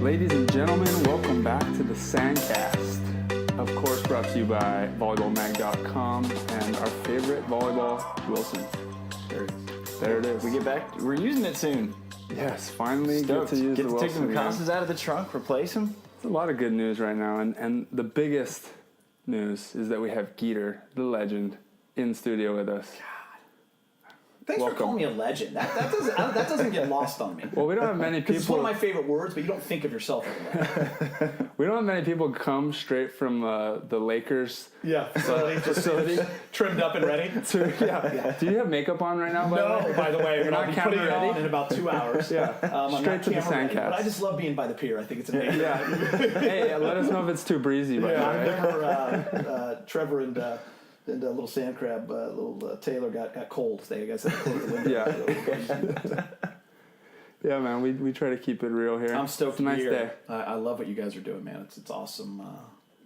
Ladies and gentlemen, welcome back to the Sandcast. Of course, brought to you by volleyballmag.com and our favorite volleyball, Wilson. There it is. We get back. We're using it soon. Yes, finally Stoked. get to use the Wilson. Take the Mikases out of the trunk, replace them. It's a lot of good news right now, and the biggest news is that we have Geeter, the legend, in studio with us. Thanks Welcome. for calling me a legend. That doesn't get lost on me. Well, we don't have many people. It's one of my favorite words, but you don't think of yourself as a legend. We don't have many people come straight from the Lakers facility, trimmed up and ready. Yeah. Do you have makeup on right now? By the way, you're not putting it ready on in about 2 hours. Straight to the Sandcast. But I just love being by the pier. I think it's amazing. Hey, let us know if it's too breezy. By the way. I remember Trevor and little sand crab, little Taylor got cold. They guys had to close the window. Yeah, man. We try to keep it real here. I'm stoked to be here. Day. I love what you guys are doing, man. It's awesome.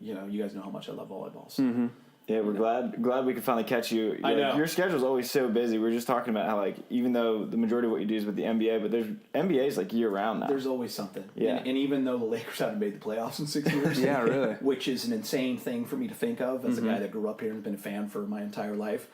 You guys know how much I love volleyball. So. Mm-hmm. Yeah, we're glad we could finally catch you. I know. Your schedule's always so busy. We were just talking about how, like, even though the majority of what you do is with the NBA, but there's NBA's like year round now. There's always something. Yeah. And even though the Lakers haven't made the playoffs in 6 years. Yeah, really. Which is an insane thing for me to think of as a guy that grew up here and been a fan for my entire life.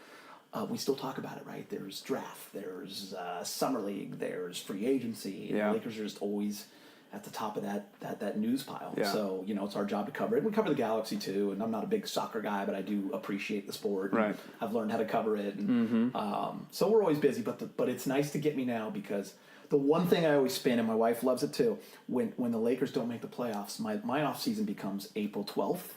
We still talk about it, right? There's draft, there's summer league, there's free agency. And the Lakers are just always at the top of that news pile. Yeah. So, it's our job to cover it. We cover the Galaxy too, and I'm not a big soccer guy, but I do appreciate the sport. Right. I've learned how to cover it. And, so we're always busy, but it's nice to get me now because the one thing I always spin, and my wife loves it too, when the Lakers don't make the playoffs, my off season becomes April 12th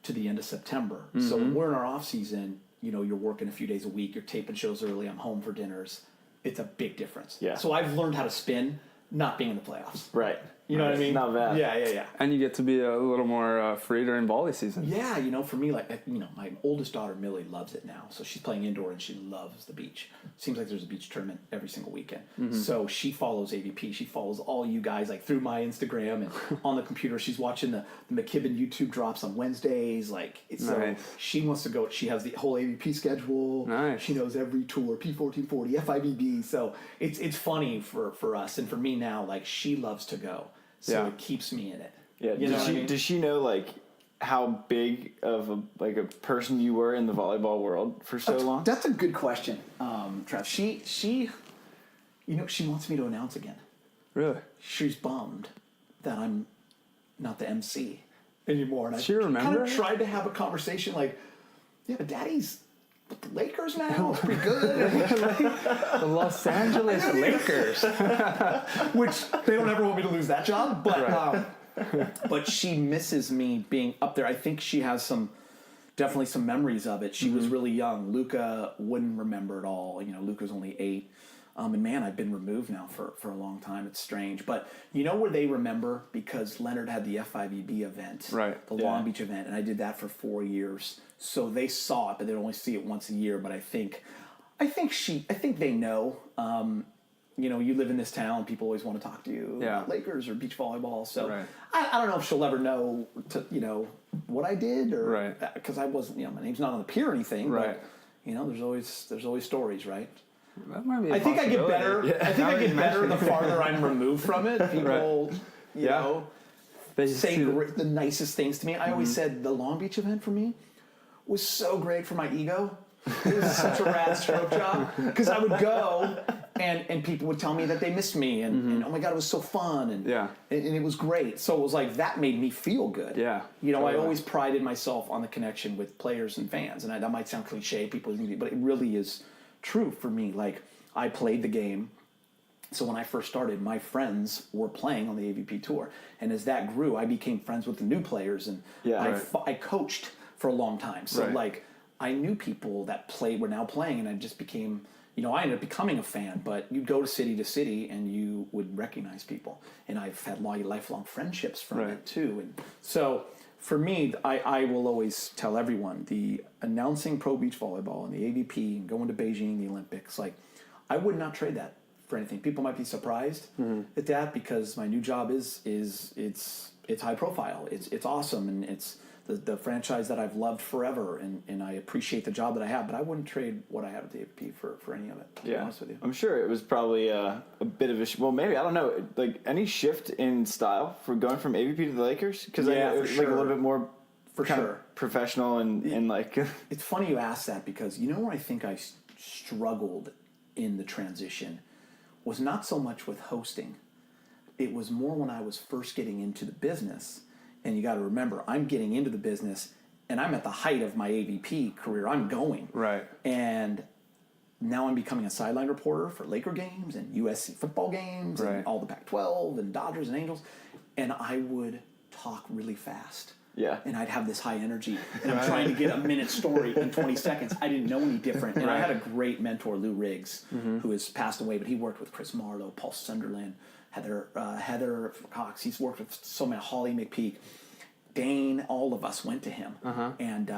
to the end of September. So when we're in our off season, you're working a few days a week, you're taping shows early, I'm home for dinners. It's a big difference. Yeah. So I've learned how to spin not being in the playoffs. Right. You know what I mean? Not bad. Yeah. And you get to be a little more free during volley season. Yeah, for me, my oldest daughter, Millie, loves it now. So she's playing indoor and she loves the beach. Seems like there's a beach tournament every single weekend. So she follows AVP. She follows all you guys, like, through my Instagram and on the computer. She's watching the McKibben YouTube drops on Wednesdays. So she wants to go. She has the whole AVP schedule. Nice. She knows every tour, P1440, FIVB. So it's funny for us. And for me now, she loves to go. So it keeps me in it. Yeah. Does she know, like, how big of a person you were in the volleyball world for so long? That's a good question, Trav. She wants me to announce again. Really? She's bummed that I'm not the MC anymore. And She I remember? kind of tried to have a conversation like, yeah, but Daddy's with the Lakers now. It's pretty good. The Los Angeles Lakers. Which they don't ever want me to lose that job, but but she misses me being up there. I think she has definitely some memories of it. She was really young. Luca wouldn't remember it all. Luca's only 8. And man, I've been removed now for a long time. It's strange. But where they remember? Because Leonard had the FIVB event, right? The Long Beach event, and I did that for 4 years. So they saw it, but they only see it once a year. But I think they know. You live in this town. People always want to talk to you about Lakers or beach volleyball. So I don't know if she'll ever know what I did or because I wasn't. My name's not on the pier or anything. Right. But there's always stories, right? That might be I think I get better. Yeah. I think I get better the farther I'm removed from it. People, they say the nicest things to me. I always said the Long Beach event for me was so great for my ego. It was such a rad stroke job because I would go and people would tell me that they missed me and oh my God, it was so fun and it was great. So it was like that made me feel good. Yeah, I always prided myself on the connection with players and fans, and that might sound cliche, but it really is true for me. Like, I played the game. So when I first started, my friends were playing on the AVP tour, and as that grew, I became friends with the new players, and I coached for a long time. So I knew people that were now playing, and I just became, I ended up becoming a fan. But you'd go to city, and you would recognize people, and I've had lifelong friendships from it too. And so for me, I will always tell everyone, the announcing pro beach volleyball and the AVP and going to Beijing, the Olympics, I would not trade that for anything. People might be surprised at that because my new job is high profile. It's awesome, and it's the franchise that I've loved forever, and I appreciate the job that I have, but I wouldn't trade what I have at the AVP for any of it, to be honest with you. I'm sure it was probably a bit of a well, maybe, I don't know, like any shift in style for going from AVP to the Lakers, because it was like a little bit more kind of professional and like. It's funny you ask that, because you know where I think I struggled in the transition was not so much with hosting. It was more when I was first getting into the business. And you got to remember, I'm getting into the business, and I'm at the height of my AVP career. I'm going. Right. And now I'm becoming a sideline reporter for Laker games and USC football games and all the Pac-12 and Dodgers and Angels. And I would talk really fast. Yeah. And I'd have this high energy. And I'm trying to get a minute story in 20 seconds. I didn't know any different. And I had a great mentor, Lou Riggs, who has passed away, but he worked with Chris Marlowe, Paul Sunderland, Heather Cox. He's worked with so many, Holly McPeak, Dane. All of us went to him, and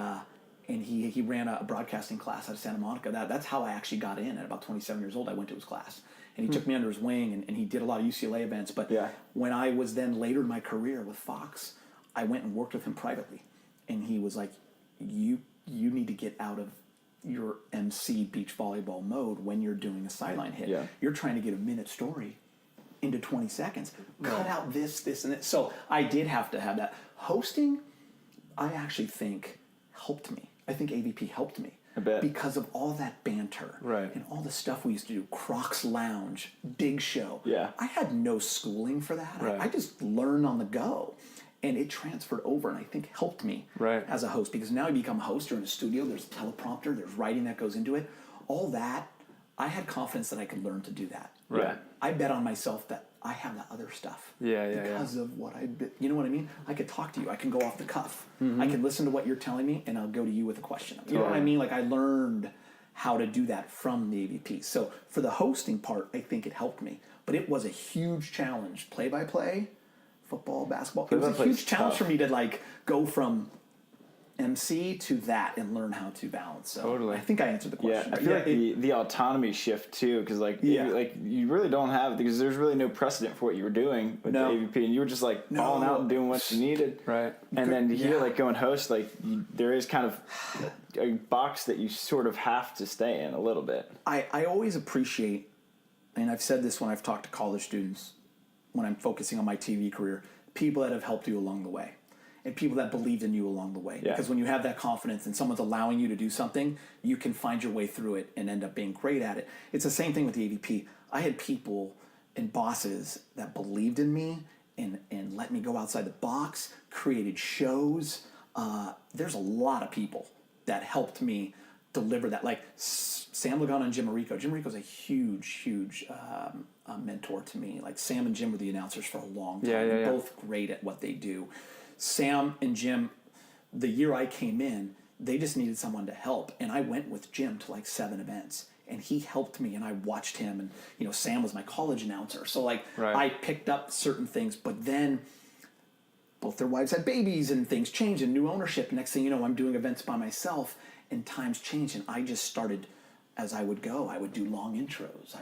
he ran a broadcasting class out of Santa Monica. That's how I actually got in. At about 27 years old, I went to his class, and he took me under his wing, and he did a lot of UCLA events. But when I was then later in my career with Fox, I went and worked with him privately, and he was like, "You need to get out of your MC beach volleyball mode when you're doing a sideline hit. You're trying to get a minute story into 20 seconds. Cut out this, and this." So I did have to have that. Hosting, I actually think, helped me. I think AVP helped me. I bet. Because of all that banter. And all the stuff we used to do. Crocs Lounge, Big Show. I had no schooling for that. I just learned on the go. And it transferred over, and I think helped me as a host. Because now you become a host, you're in a studio, there's a teleprompter, there's writing that goes into it. All that, I had confidence that I could learn to do that. I bet on myself that I have that other stuff. Because of what you know what I mean? I could talk to you. I can go off the cuff. I can listen to what you're telling me, and I'll go to you with a question. You know what I mean? Like, I learned how to do that from the AVP. So for the hosting part, I think it helped me. But it was a huge challenge. Play-by-play, football, basketball. It was a huge challenge for me to, like, go from MC to that and learn how to balance. So I think I answered the question. I feel like the autonomy shift too, because you really don't have it, because there's really no precedent for what you were doing with the AVP, and you were just like balling out and doing what you needed. And then to hear like go and host, like there is kind of a box that you sort of have to stay in a little bit. I always appreciate, and I've said this when I've talked to college students when I'm focusing on my TV career, people that have helped you along the way. And people that believed in you along the way. Because when you have that confidence and someone's allowing you to do something, you can find your way through it and end up being great at it. It's the same thing with the AVP. I had people and bosses that believed in me and let me go outside the box, created shows. There's a lot of people that helped me deliver that. Like Sam Lagana and Jim Marico. Jim Marico's a huge mentor to me. Like Sam and Jim were the announcers for a long time. They're both great at what they do. Sam and Jim, the year I came in, they just needed someone to help. And I went with Jim to like 7 events. And he helped me, and I watched him. And, you know, Sam was my college announcer. So, like, I picked up certain things. But then both their wives had babies, and things changed, and new ownership. Next thing you know, I'm doing events by myself, and times changed. And I just started, as I would go, I would do long intros.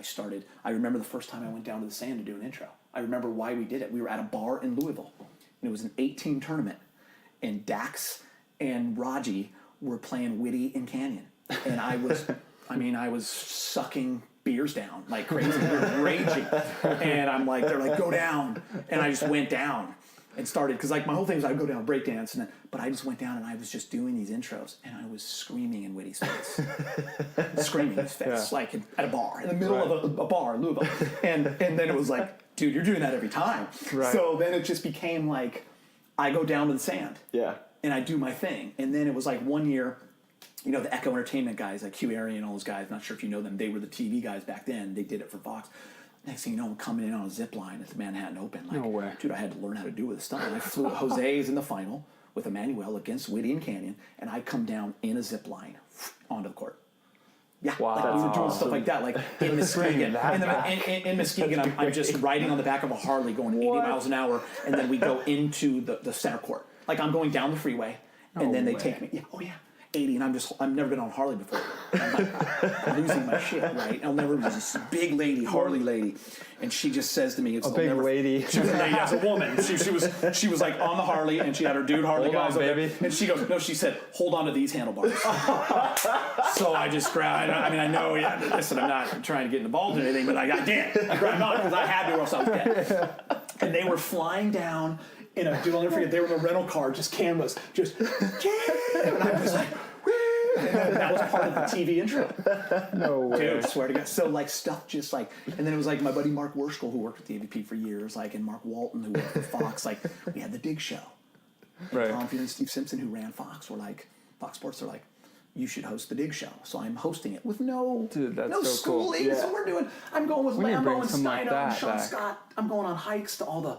I remember the first time I went down to the sand to do an intro. I remember why we did it. We were at a bar in Louisville. And it was an 18 tournament, and Dax and Raji were playing Whitty and Canyon, and I was sucking beers down like crazy, we were raging, and they're like, go down, and I just went down and started, because like my whole thing was I'd go down break dance, but I just went down and I was just doing these intros, and I was screaming in Whitty's face, screaming in his face, like at a bar in the middle of a bar in Louisville, and then it was like, dude, you're doing that every time. So then it just became like, I go down to the sand. And I do my thing. And then it was like one year, you know, the Echo Entertainment guys, like Hugh Arian and all those guys, not sure if you know them, they were the TV guys back then. They did it for Fox. Next thing you know, I'm coming in on a zip line at the Manhattan Open. Like, no way. Dude, I had to learn how to do it with stuff. And I flew Jose's in the final with Emmanuel against Whitty and Canyon. And I come down in a zip line onto the court. Yeah, wow. Like we were doing stuff like that, like in Muskegon. In Muskegon, I'm just riding on the back of a Harley going 80 miles an hour, and then we go into the center court. Like I'm going down the freeway, and then they take me. 80, and I've never been on Harley before. I'm like losing my shit, right? I'll never lose this big lady, Harley lady, and she just says to me, "It's a big lady." She was a lady as a woman. She was like on the Harley, and she had her dude Harley guys, baby. And she goes, "No," she said, "Hold on to these handlebars." So I just grabbed. I mean, I know. Yeah, listen, I'm not trying to get involved in anything, but I did. I grabbed on because I had to, or else I was dead. And they were flying down. Dude, I'll never forget, they were in a rental car, just cameras, just, and I was like, and that was part of the TV intro. No way. Dude, I swear to God. So, like, stuff just like, and then it was like my buddy Mark Schuermann, who worked with the AVP for years, like, and Mark Walton, who worked for Fox, like, we had the Dig Show. Right. Tom Field and Steve Simpson, who ran Fox, were like, Fox Sports, are like, you should host the Dig Show. So I'm hosting it with no schooling. Cool. So I'm going with Lambo and Steino like and Sean Scott. I'm going on hikes to all the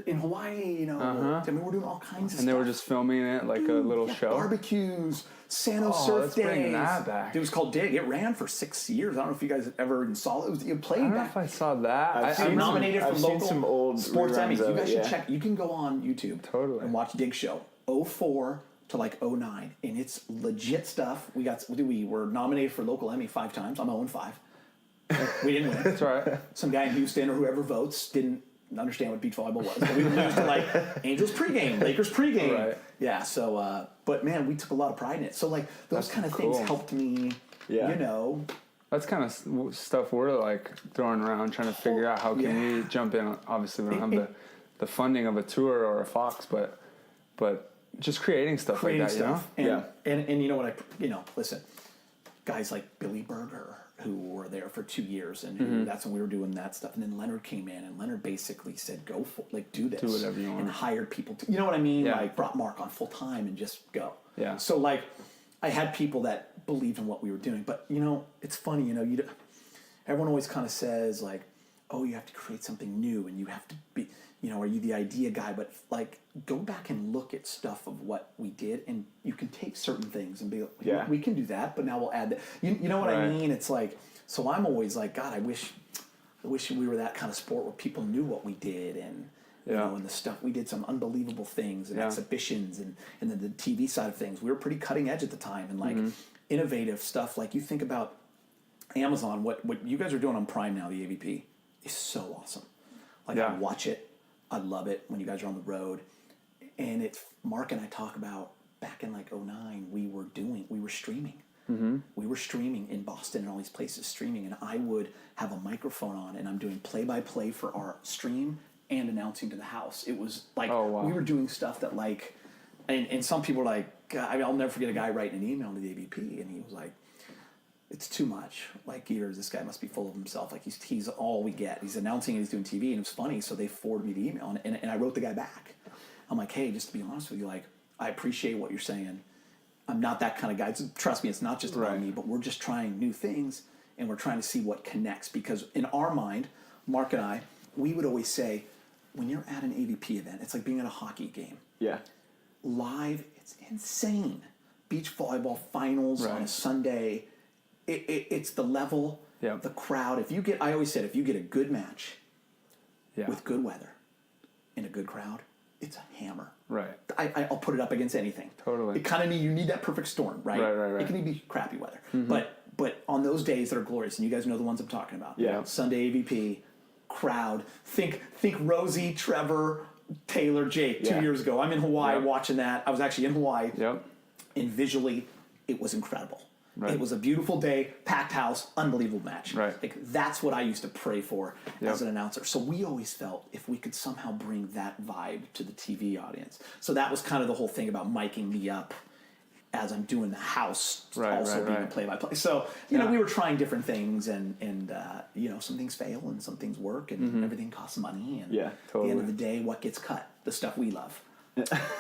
in Hawaii, I mean, we're doing all kinds of stuff. And they were just filming it like a little show? Barbecues, Sano Surf Days. Bringing that back. It was called Dig. It ran for 6 years. I don't know if you guys ever even saw it. It played I don't know back. if I saw that. I'm nominated for local seen some old sports Emmys. You guys should yeah. check. You can go on YouTube and watch Dig Show 04 to like 09, and it's legit stuff. We were nominated for local Emmy 5 times. I'm 0-5. We didn't win. That's right. Some guy in Houston or whoever votes didn't understand what beach volleyball was. But we would lose to like Angels pregame, Lakers pregame. Right. Yeah. So, but man, we took a lot of pride in it. So like those kind of things helped me. Yeah. You know. That's kind of stuff we're like throwing around, trying to figure out how can we jump in. Obviously, we don't have the funding of a tour or a Fox, but just creating stuff like that, stuff. you know? And you know what listen, guys like Billy Berger, who were there for 2 years, and that's when we were doing that stuff. And then Leonard came in, and Leonard basically said, "Go for like do this, do whatever you want," and hired people to, you know what I mean? Yeah. Like brought Mark on full time and just go. Yeah. So like, I had people that believed in what we were doing, but it's funny, everyone always kind of says like, "Oh, you have to create something new, and you have to be." Are you the idea guy? But like, go back and look at stuff of what we did, and you can take certain things and be like, we can do that, but now we'll add that. You know what I mean? It's like, so I'm always like, God, I wish we were that kind of sport where people knew what we did, and and the stuff we did, some unbelievable things and exhibitions, and then the TV side of things. We were pretty cutting edge at the time, and like innovative stuff. Like you think about Amazon, what you guys are doing on Prime now, the AVP is so awesome. Like I watch it. I love it when you guys are on the road. And it's Mark and I talk about back in like 09, we were streaming. Mm-hmm. We were streaming in Boston and all these places streaming. And I would have a microphone on and I'm doing play-by-play for our stream and announcing to the house. It was like, we were doing stuff that like, and some people were like, God, I mean, I'll never forget a guy writing an email to the AVP and he was like, it's too much. Like, Geeter, this guy must be full of himself. Like, he's all we get. He's announcing and he's doing TV, and it was funny, so they forwarded me the email, and I wrote the guy back. I'm like, hey, just to be honest with you, like, I appreciate what you're saying. I'm not that kind of guy. Trust me, it's not just about me, but we're just trying new things, and we're trying to see what connects. Because in our mind, Mark and I, we would always say, when you're at an AVP event, it's like being at a hockey game. Yeah. Live, it's insane. Beach volleyball finals on a Sunday. It's the level, the crowd. I always said, if you get a good match with good weather and a good crowd, it's a hammer. Right. I'll put it up against anything. Totally. It kind of you need that perfect storm, right? Right. It can even be crappy weather, but on those days that are glorious, and you guys know the ones I'm talking about. Yeah. Sunday AVP, crowd. Think Rosie, Trevor, Taylor, Jake. 2 years ago, I'm in Hawaii watching that. I was actually in Hawaii. Yep. And visually, it was incredible. Right. It was a beautiful day, packed house, unbelievable match. Right. Like that's what I used to pray for as an announcer. So we always felt if we could somehow bring that vibe to the TV audience. So that was kind of the whole thing about miking me up as I'm doing the house, also being a play-by-play. So you know, we were trying different things, and some things fail and some things work, and everything costs money. And at the end of the day, what gets cut? The stuff we love.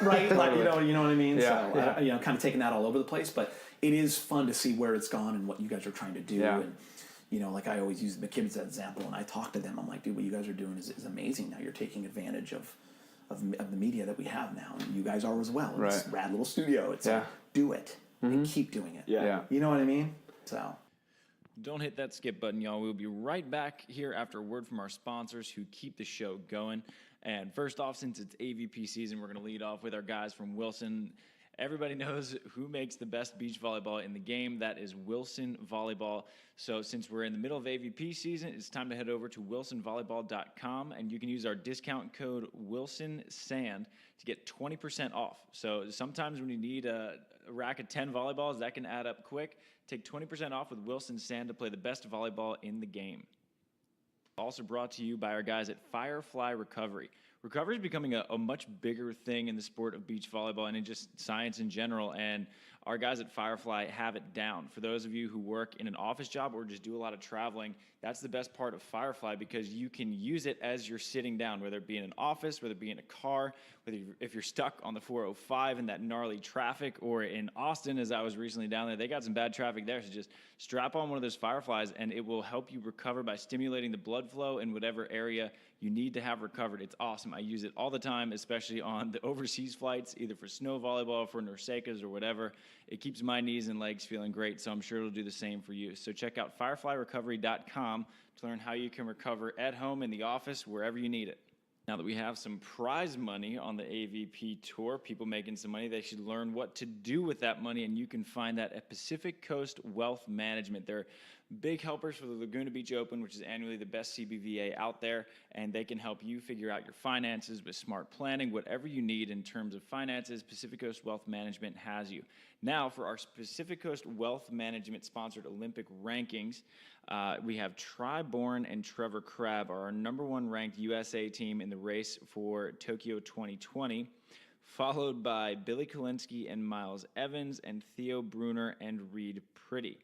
Right. Like you know what I mean. Yeah. So kind of taking that all over the place, but it is fun to see where it's gone and what you guys are trying to do. Yeah. And like I always use the McKibbins as an example, and I talk to them. I'm like, dude, what you guys are doing is amazing. Now you're taking advantage of the media that we have now, and you guys are as well. It's a rad little studio. It's like, do it and keep doing it. Yeah. You know what I mean? So. Don't hit that skip button, y'all. We'll be right back here after a word from our sponsors who keep the show going. And first off, since it's AVP season, we're going to lead off with our guys from Wilson. Everybody knows who makes the best beach volleyball in the game. That is Wilson Volleyball. So since we're in the middle of AVP season, it's time to head over to wilsonvolleyball.com, and you can use our discount code WilsonSand to get 20% off. So sometimes when you need a rack of 10 volleyballs, that can add up quick. Take 20% off with Wilson Sand to play the best volleyball in the game. Also brought to you by our guys at Firefly Recovery. Recovery is becoming a much bigger thing in the sport of beach volleyball and in just science in general, and our guys at Firefly have it down. For those of you who work in an office job or just do a lot of traveling, that's the best part of Firefly because you can use it as you're sitting down, whether it be in an office, whether it be in a car, if you're stuck on the 405 in that gnarly traffic, or in Austin, as I was recently down there, they got some bad traffic there, so just strap on one of those Fireflies and it will help you recover by stimulating the blood flow in whatever area you need to have recovered. It's awesome. I use it all the time, especially on the overseas flights, either for snow volleyball, for NORCECAs, or whatever. It keeps my knees and legs feeling great, so I'm sure it'll do the same for you. So check out fireflyrecovery.com to learn how you can recover at home, in the office, wherever you need it. Now that we have some prize money on the AVP Tour, people making some money, they should learn what to do with that money, and you can find that at Pacific Coast Wealth Management. They're big helpers for the Laguna Beach Open, which is annually the best CBVA out there, and they can help you figure out your finances with smart planning. Whatever you need in terms of finances, Pacific Coast Wealth Management has you. Now, for our Pacific Coast Wealth Management-sponsored Olympic rankings, we have Tri-Born and Trevor Crabb are our #1 ranked USA team in the race for Tokyo 2020, followed by Billy Kolinske and Miles Evans and Theo Brunner and Reed Pretty.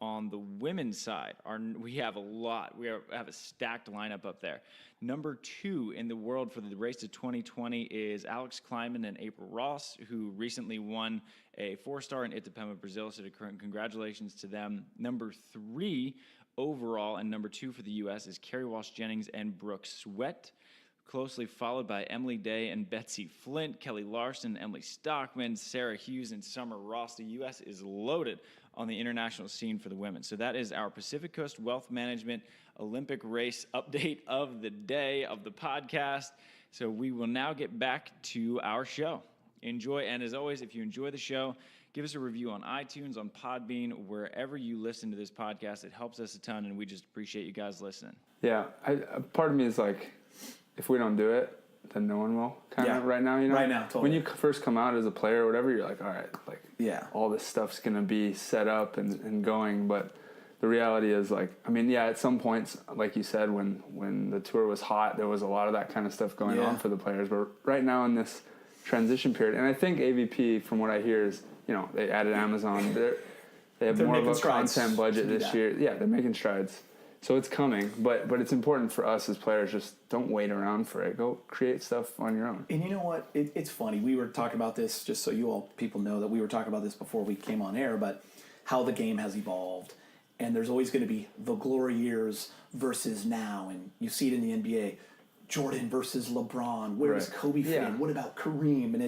On the women's side, we have a lot. We have a stacked lineup up there. #2 in the world for the race to 2020 is Alex Kleiman and April Ross, who recently won a 4-star in Itapema, Brazil, so congratulations to them. #3 overall and #2 for the U.S. is Carrie Walsh-Jennings and Brooke Sweat, closely followed by Emily Day and Betsy Flint, Kelly Larson, Emily Stockman, Sarah Hughes, and Summer Ross. The U.S. is loaded on the international scene for the women. So that is our Pacific Coast Wealth Management Olympic race update of the day of the podcast. So we will now get back to our show. Enjoy, and as always, if you enjoy the show, give us a review on iTunes, on Podbean, wherever you listen to this podcast. It helps us a ton, and we just appreciate you guys listening. Yeah, part of me is like, if we don't do it, then no one will. Kind of right now, you know. Right now, totally. When you first come out as a player or whatever, you're like, all right, like, all this stuff's gonna be set up and going. But the reality is, like, I mean, at some points, like you said, when the tour was hot, there was a lot of that kind of stuff going on for the players. But right now in this transition period, and I think AVP, from what I hear, is, you know, they added Amazon. They have more of a content budget this year. Yeah, they're making strides. So it's coming, but it's important for us as players. Just don't wait around for it. Go create stuff on your own. And you know what? It's funny. We were talking about this, just so you all people know that we were talking about this before we came on air, but how the game has evolved. And there's always going to be the glory years versus now. And you see it in the NBA. Jordan versus LeBron. Where's Kobe fan? What about Kareem? And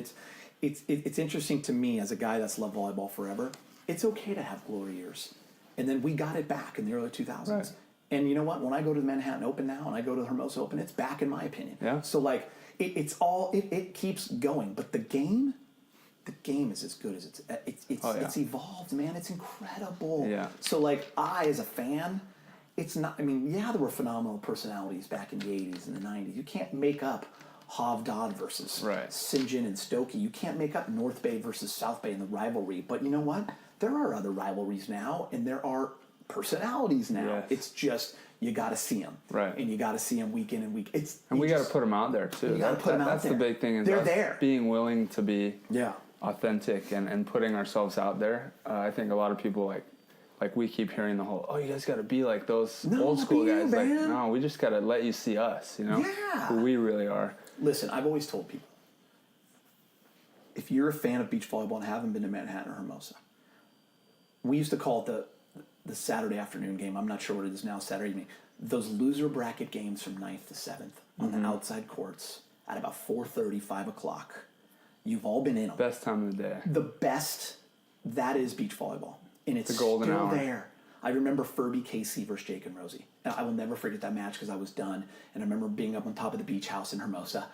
it's interesting to me, as a guy that's loved volleyball forever, it's okay to have glory years. And then we got it back in the early 2000s. Right. And you know what? When I go to the Manhattan Open now and I go to the Hermosa Open, it's back, in my opinion. Yeah. So, like, it keeps going. But the game is as good as it's evolved, man. It's incredible. Yeah. So, like, I, as a fan, it's not, I mean, there were phenomenal personalities back in the 80s and the 90s. You can't make up Hav Dodd versus St. John and Stokey. You can't make up North Bay versus South Bay in the rivalry. But you know what? There are other rivalries now, and there are personalities now. Yes. It's just, you got to see them. Right. And you got to see them week in and week. And we got to put them out there, too. You got to put them out there. That's the big thing. Is they're there. Being willing to be authentic and putting ourselves out there. I think a lot of people, like we keep hearing the whole, you guys got to be like those old school guys. Like, no, we just got to let you see us, you know, who we really are. Listen, I've always told people, if you're a fan of beach volleyball and haven't been to Manhattan or Hermosa, we used to call it the Saturday afternoon game. I'm not sure what it is now, Saturday evening. Those loser bracket games from 9th to 7th on the outside courts at about 4:30, 5 o'clock. You've all been in them. Best time of the day. The best, that is beach volleyball. And it's the golden still hour. There. I remember Furby Casey versus Jake and Rosie. And I will never forget that match because I was done. And I remember being up on top of the beach house in Hermosa,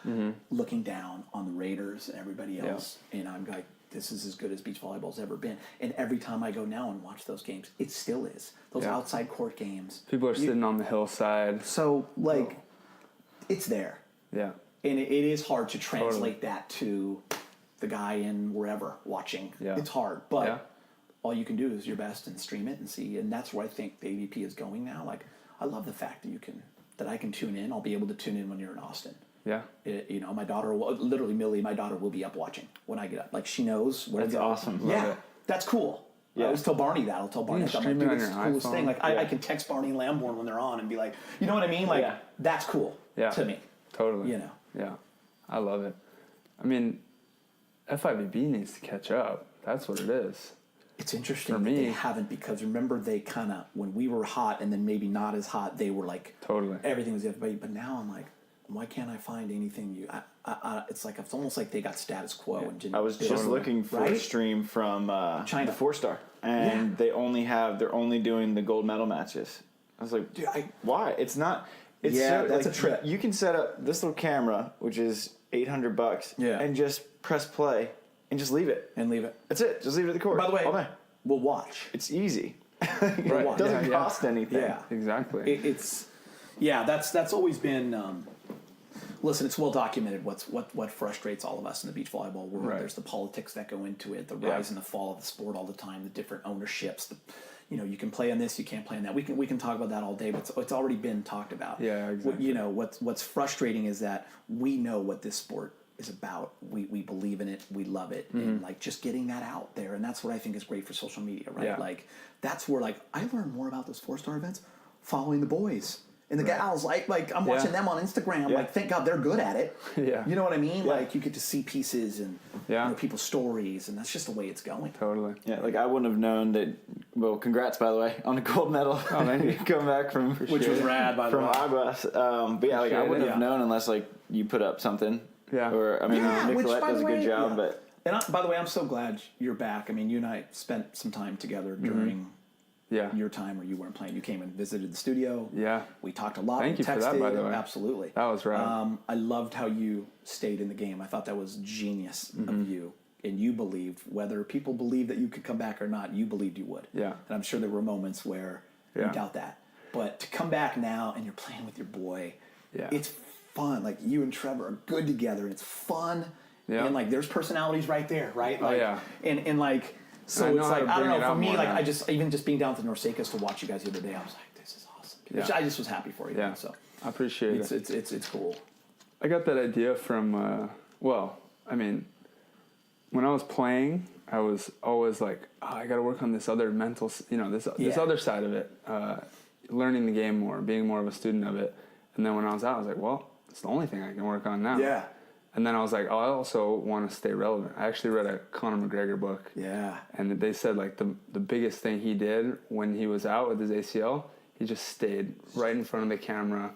looking down on the Raiders and everybody else. And I'm like, this is as good as beach volleyball's ever been. And every time I go now and watch those games, it still is. Those outside court games. People are sitting on the hillside. So, like, it's there. Yeah. And it is hard to translate that to the guy in wherever watching. Yeah. It's hard. But all you can do is your best and stream it and see. And that's where I think the AVP is going now. Like, I love the fact that I can tune in. I'll be able to tune in when you're in Austin. Yeah. My daughter will, literally, Millie, my daughter will be up watching when I get up. Like, she knows where That's to go. awesome. Yeah. That's cool. Yeah. I always tell Barney that. I'll tell Barney, I'm like, dude, it's the coolest thing. Like, I can text Barney and Lamborn when they're on and be like, you know what I mean? Like, that's cool to me. Totally. You know? Yeah. I love it. I mean, FIVB needs to catch up. That's what it is. It's interesting For that me, they haven't, because remember they kind of, when we were hot and then maybe not as hot, they were like, everything was FIVB. But now I'm like, why can't I find anything it's like, it's almost like they got status quo and didn't. I was just looking for a stream from China, the 4-star, and they're only doing the gold medal matches. I was like, dude, why? It's not. It's that's a trip. You can set up this little camera, which is $800, and just press play and just leave it. That's it. Just leave it at the court. By the way, all day. We'll watch. It's easy. We'll watch. It doesn't cost anything. Yeah, exactly. That's always been. Listen, it's well documented what frustrates all of us in the beach volleyball world. Right. There's the politics that go into it, the rise and the fall of the sport all the time, the different ownerships. You can play on this, you can't play on that. We can talk about that all day, but it's already been talked about. Yeah, exactly. What's frustrating is that we know what this sport is about. We believe in it, we love it, and like just getting that out there, and that's what I think is great for social media, right? Yeah. Like that's where like I learned more about those 4-star events following the boys. And the gals, like I'm watching them on Instagram. Like, thank God they're good at it. Yeah. You know what I mean? Yeah. Like, you get to see pieces and people's stories, and that's just the way it's going. Totally. Yeah, like I wouldn't have known that. Well, congrats, by the way, on the gold medal. Oh, thank you. Come back from which was rad, by the way. From Aguas. But yeah, like I wouldn't have known unless like you put up something. Yeah. Or I mean, Nicolette does a good job, but. And by the way, I'm so glad you're back. I mean, you and I spent some time together during. Your time where you weren't playing. You came and visited the studio. Yeah. We talked a lot. Thank you texted. for that, by the way. Absolutely. That was right. I loved how you stayed in the game. I thought that was genius of you. And you believed, whether people believed that you could come back or not, you believed you would. Yeah. And I'm sure there were moments where you doubt that. But to come back now and you're playing with your boy, it's fun. Like, you and Trevor are good together, and it's fun. Yeah. And, like, there's personalities right there, right? Like, And like... So it's like, I don't know, for me, like, I just, even just being down to NORCECA to watch you guys the other day, I was like, this is awesome. Yeah. I just was happy for you. Yeah. So I appreciate it. It's cool. I got that idea from, when I was playing, I was always like, I got to work on this other mental, this other side of it, learning the game more, being more of a student of it. And then when I was out, I was like, well, it's the only thing I can work on now. Yeah. And then I was like, I also want to stay relevant. I actually read a Conor McGregor book. Yeah. And they said, like, the biggest thing he did when he was out with his ACL, he just stayed right in front of the camera,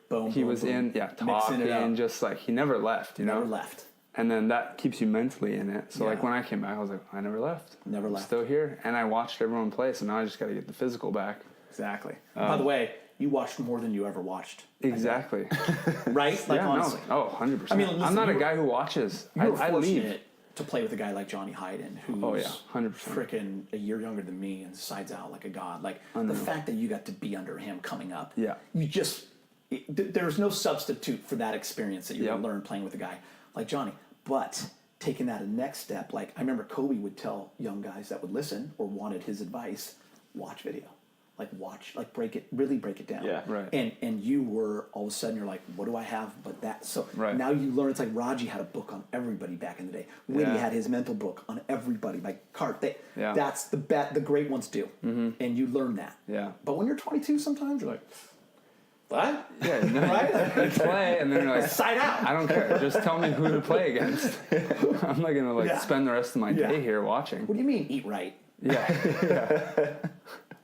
talking, just like, he never left, you know? Never left. And then that keeps you mentally in it. So, like, when I came back, I was like, I never left. Never left. I'm still here. And I watched everyone play, so now I just got to get the physical back. Exactly. By the way, you watched more than you ever watched. Exactly. Right? Like, honestly. No. Oh, 100%. I mean, listen, I'm not a guy who watches. You were I fortunate leave. to play with a guy like Johnny Hayden, who's 100%. freaking a year younger than me and sides out like a god. Like, the fact that you got to be under him coming up, you just... there's no substitute for that experience that you're going to learn playing with a guy like Johnny. But taking that a next step, like, I remember Kobe would tell young guys that would listen or wanted his advice, watch video. Really break it down. Yeah, right. And you were, all of a sudden, you're like, what do I have but that? So now you learn, it's like Raji had a book on everybody back in the day. Whitty had his mental book on everybody. Like, that's the great ones do. Mm-hmm. And you learn that. Yeah. But when you're 22, sometimes you're like, what? Yeah, right? You play, and then you're like, side out. I don't care. Just tell me who to play against. I'm not going to, spend the rest of my day here watching. What do you mean, eat right? Yeah.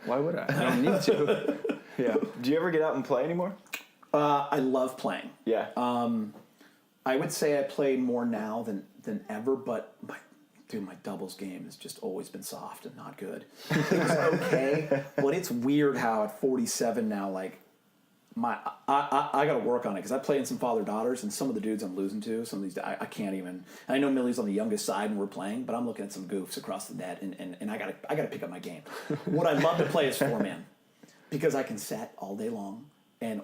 Why would I? I don't need to. Yeah. Do you ever get out and play anymore? I love playing. Yeah. I would say I play more now than ever, but my doubles game has just always been soft and not good. It's okay, but it's weird how at 47 now, like, I got to work on it because I play in some father-daughters, and some of the dudes I'm losing to, some of these, I can't even. And I know Millie's on the youngest side when we're playing, but I'm looking at some goofs across the net, and I gotta pick up my game. What I love to play is 4-man because I can set all day long,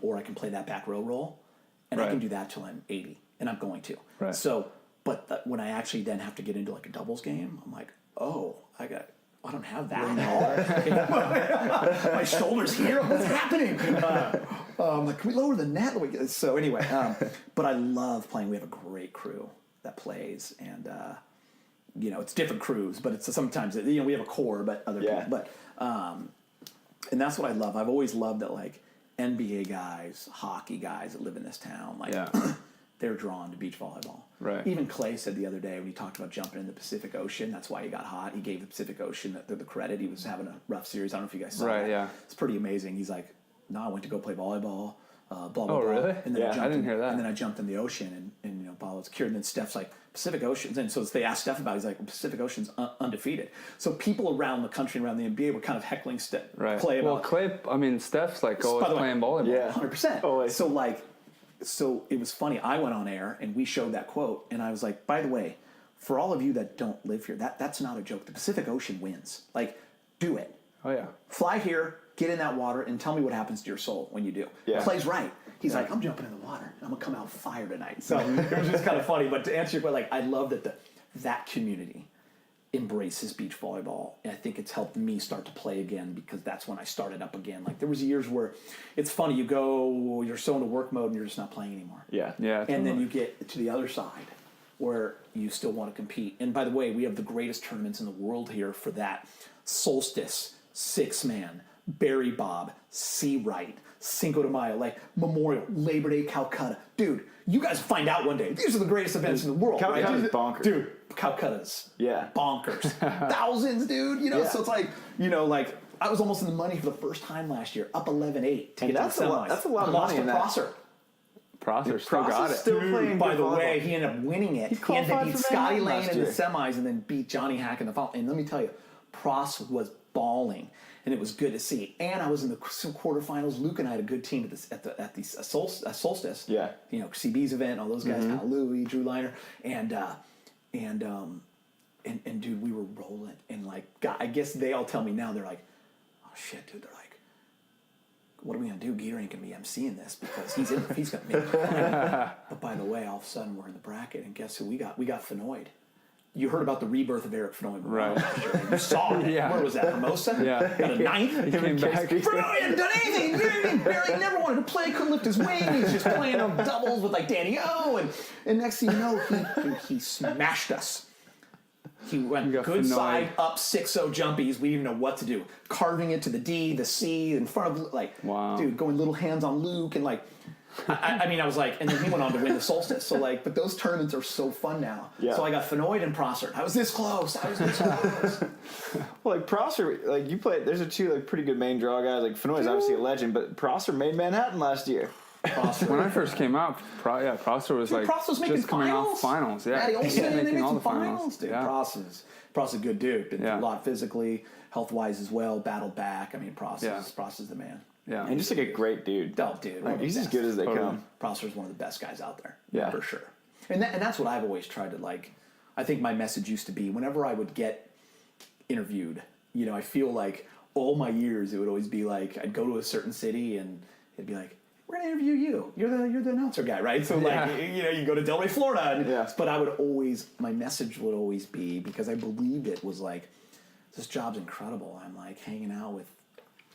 or I can play that back row role, and I can do that till I'm 80, and I'm going to. Right. So, but when I actually then have to get into like a doubles game, I'm like, oh, I don't have that. My shoulder's here. What's happening? Like, can we lower the net? So anyway, but I love playing. We have a great crew that plays, and it's different crews, but it's sometimes we have a core, but other people. But and that's what I love. I've always loved that, like NBA guys, hockey guys that live in this town, like. They're drawn to beach volleyball. Right. Even Clay said the other day when he talked about jumping in the Pacific Ocean, that's why he got hot. He gave the Pacific Ocean the credit. He was having a rough series. I don't know if you guys saw that. Yeah. It's pretty amazing. He's like, no, I went to go play volleyball, blah, blah, blah. Really? And then I didn't hear that. And then I jumped in the ocean and ball was cured. And then Steph's like, Pacific Ocean. And so they asked Steph about it. He's like, well, Pacific Ocean's undefeated. So people around the country, around the NBA were kind of heckling Clay about. Well, Clay, Steph's like always playing volleyball. Yeah, 100%. Always. So it was funny. I went on air and we showed that quote, and I was like, by the way, for all of you that don't live here, that's not a joke. The Pacific Ocean wins. Like, do it. Oh, yeah. Fly here, get in that water, and tell me what happens to your soul when you do. Yeah. Clay's right. He's like, I'm jumping in the water, and I'm going to come out fire tonight. So it was just kind of funny. But to answer your question, like, I love that that community embraces beach volleyball, and I think it's helped me start to play again because that's when I started up again. Like, there was years where it's funny, you're so into work mode and you're just not playing anymore. Yeah. And then you get to the other side where you still want to compete. And by the way, we have the greatest tournaments in the world here for that. Solstice, 6-man, Barry Bob, Sea Right, Cinco de Mayo, like Memorial, Labor Day, Calcutta. Dude, you guys find out one day. These are the greatest events in the world. Calcutta's bonkers. Dude, Calcutta's bonkers. Thousands, dude. So it's like, I was almost in the money for the first time last year, up 11-8 to get to the semis. That's a lot of money in that. Prosser still got it. Still playing. By the way, he ended up winning it. He ended up beat Scotty Lane in the semis and then beat Johnny Hack in the final. And let me tell you, Pross was balling, and it was good to see. And I was in the quarterfinals. Luke and I had a good team at the Solstice. Yeah. CB's event, all those guys, Louie, Drew Liner, and dude, we were rolling. And like, God, I guess they all tell me now, they're like, oh shit, dude. They're like, what are we gonna do? Geeter ain't gonna be emceeing this because he's gonna make it. But by the way, all of a sudden we're in the bracket, and guess who we got? We got Fenoyd. You heard about the rebirth of Eric Fenoyd, right? You saw it. Yeah. Where was that? Hermosa? Yeah. Got a ninth. He came back. Fenoyd hadn't done anything. He barely never wanted to play. Couldn't lift his wing. He's just playing on doubles with like Danny O. And next thing you know, he smashed us. He went good Fenoyd. Side up 6-0 jumpies. We didn't even know what to do. Carving it to the D, the C in front of dude, going little hands on Luke and like. I mean, I was like, and then he went on to win the Solstice. So like, but those tournaments are so fun now. Yeah. So I got Fenoyd and Prosser. I was this close. Well, like Prosser, like you play. There's two like pretty good main draw guys. Like Fenoyd's obviously a legend, but Prosser made Manhattan last year. When I first came out, Prosser was like just coming off finals. Yeah, he was making all the finals. Dude, Prosser's a good dude. Been through a lot physically, health wise as well. Battled back. I mean, Prosser's the man. Yeah, and just like a great dude. Oh, dude, like, he's as good as they come. Prosser's one of the best guys out there. Yeah, for sure. And that's what I've always tried to like. I think my message used to be whenever I would get interviewed, I feel like all my years it would always be like I'd go to a certain city and it'd be like, we're gonna interview you. You're the announcer guy, right? So like you go to Delray, Florida. But I would always, my message would always be, because I believed it was like, this job's incredible. I'm like hanging out with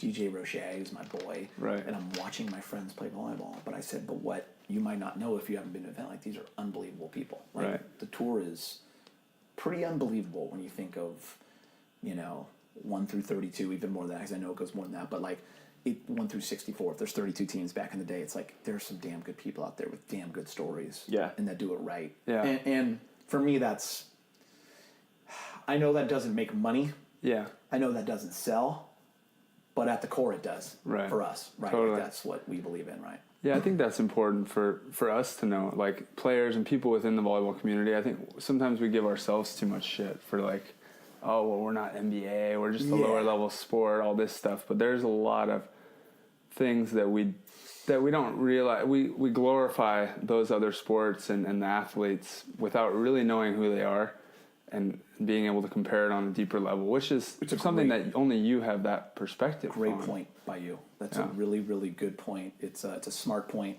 DJ Roche, who's my boy, right? And I'm watching my friends play volleyball. But I said, but what you might not know if you haven't been to an event like these are unbelievable people. Like, right. The tour is pretty unbelievable when you think of, 1 through 32, even more than that, because I know it goes more than that. But like 1 through 64, if there's 32 teams back in the day, it's like there's some damn good people out there with damn good stories. Yeah. And that do it right. Yeah. And for me, I know that doesn't make money. Yeah. I know that doesn't sell. But at the core, it does for us, right? Totally. Like that's what we believe in, right? Yeah, I think that's important for us to know, like players and people within the volleyball community. I think sometimes we give ourselves too much shit for like, oh, well, we're not NBA, we're just a lower level sport, all this stuff. But there's a lot of things that we that we don't realize. We glorify those other sports and the athletes without really knowing who they are and being able to compare it on a deeper level, which is something that only you have that perspective. Great point by you. That's a really, really good point. It's a smart point.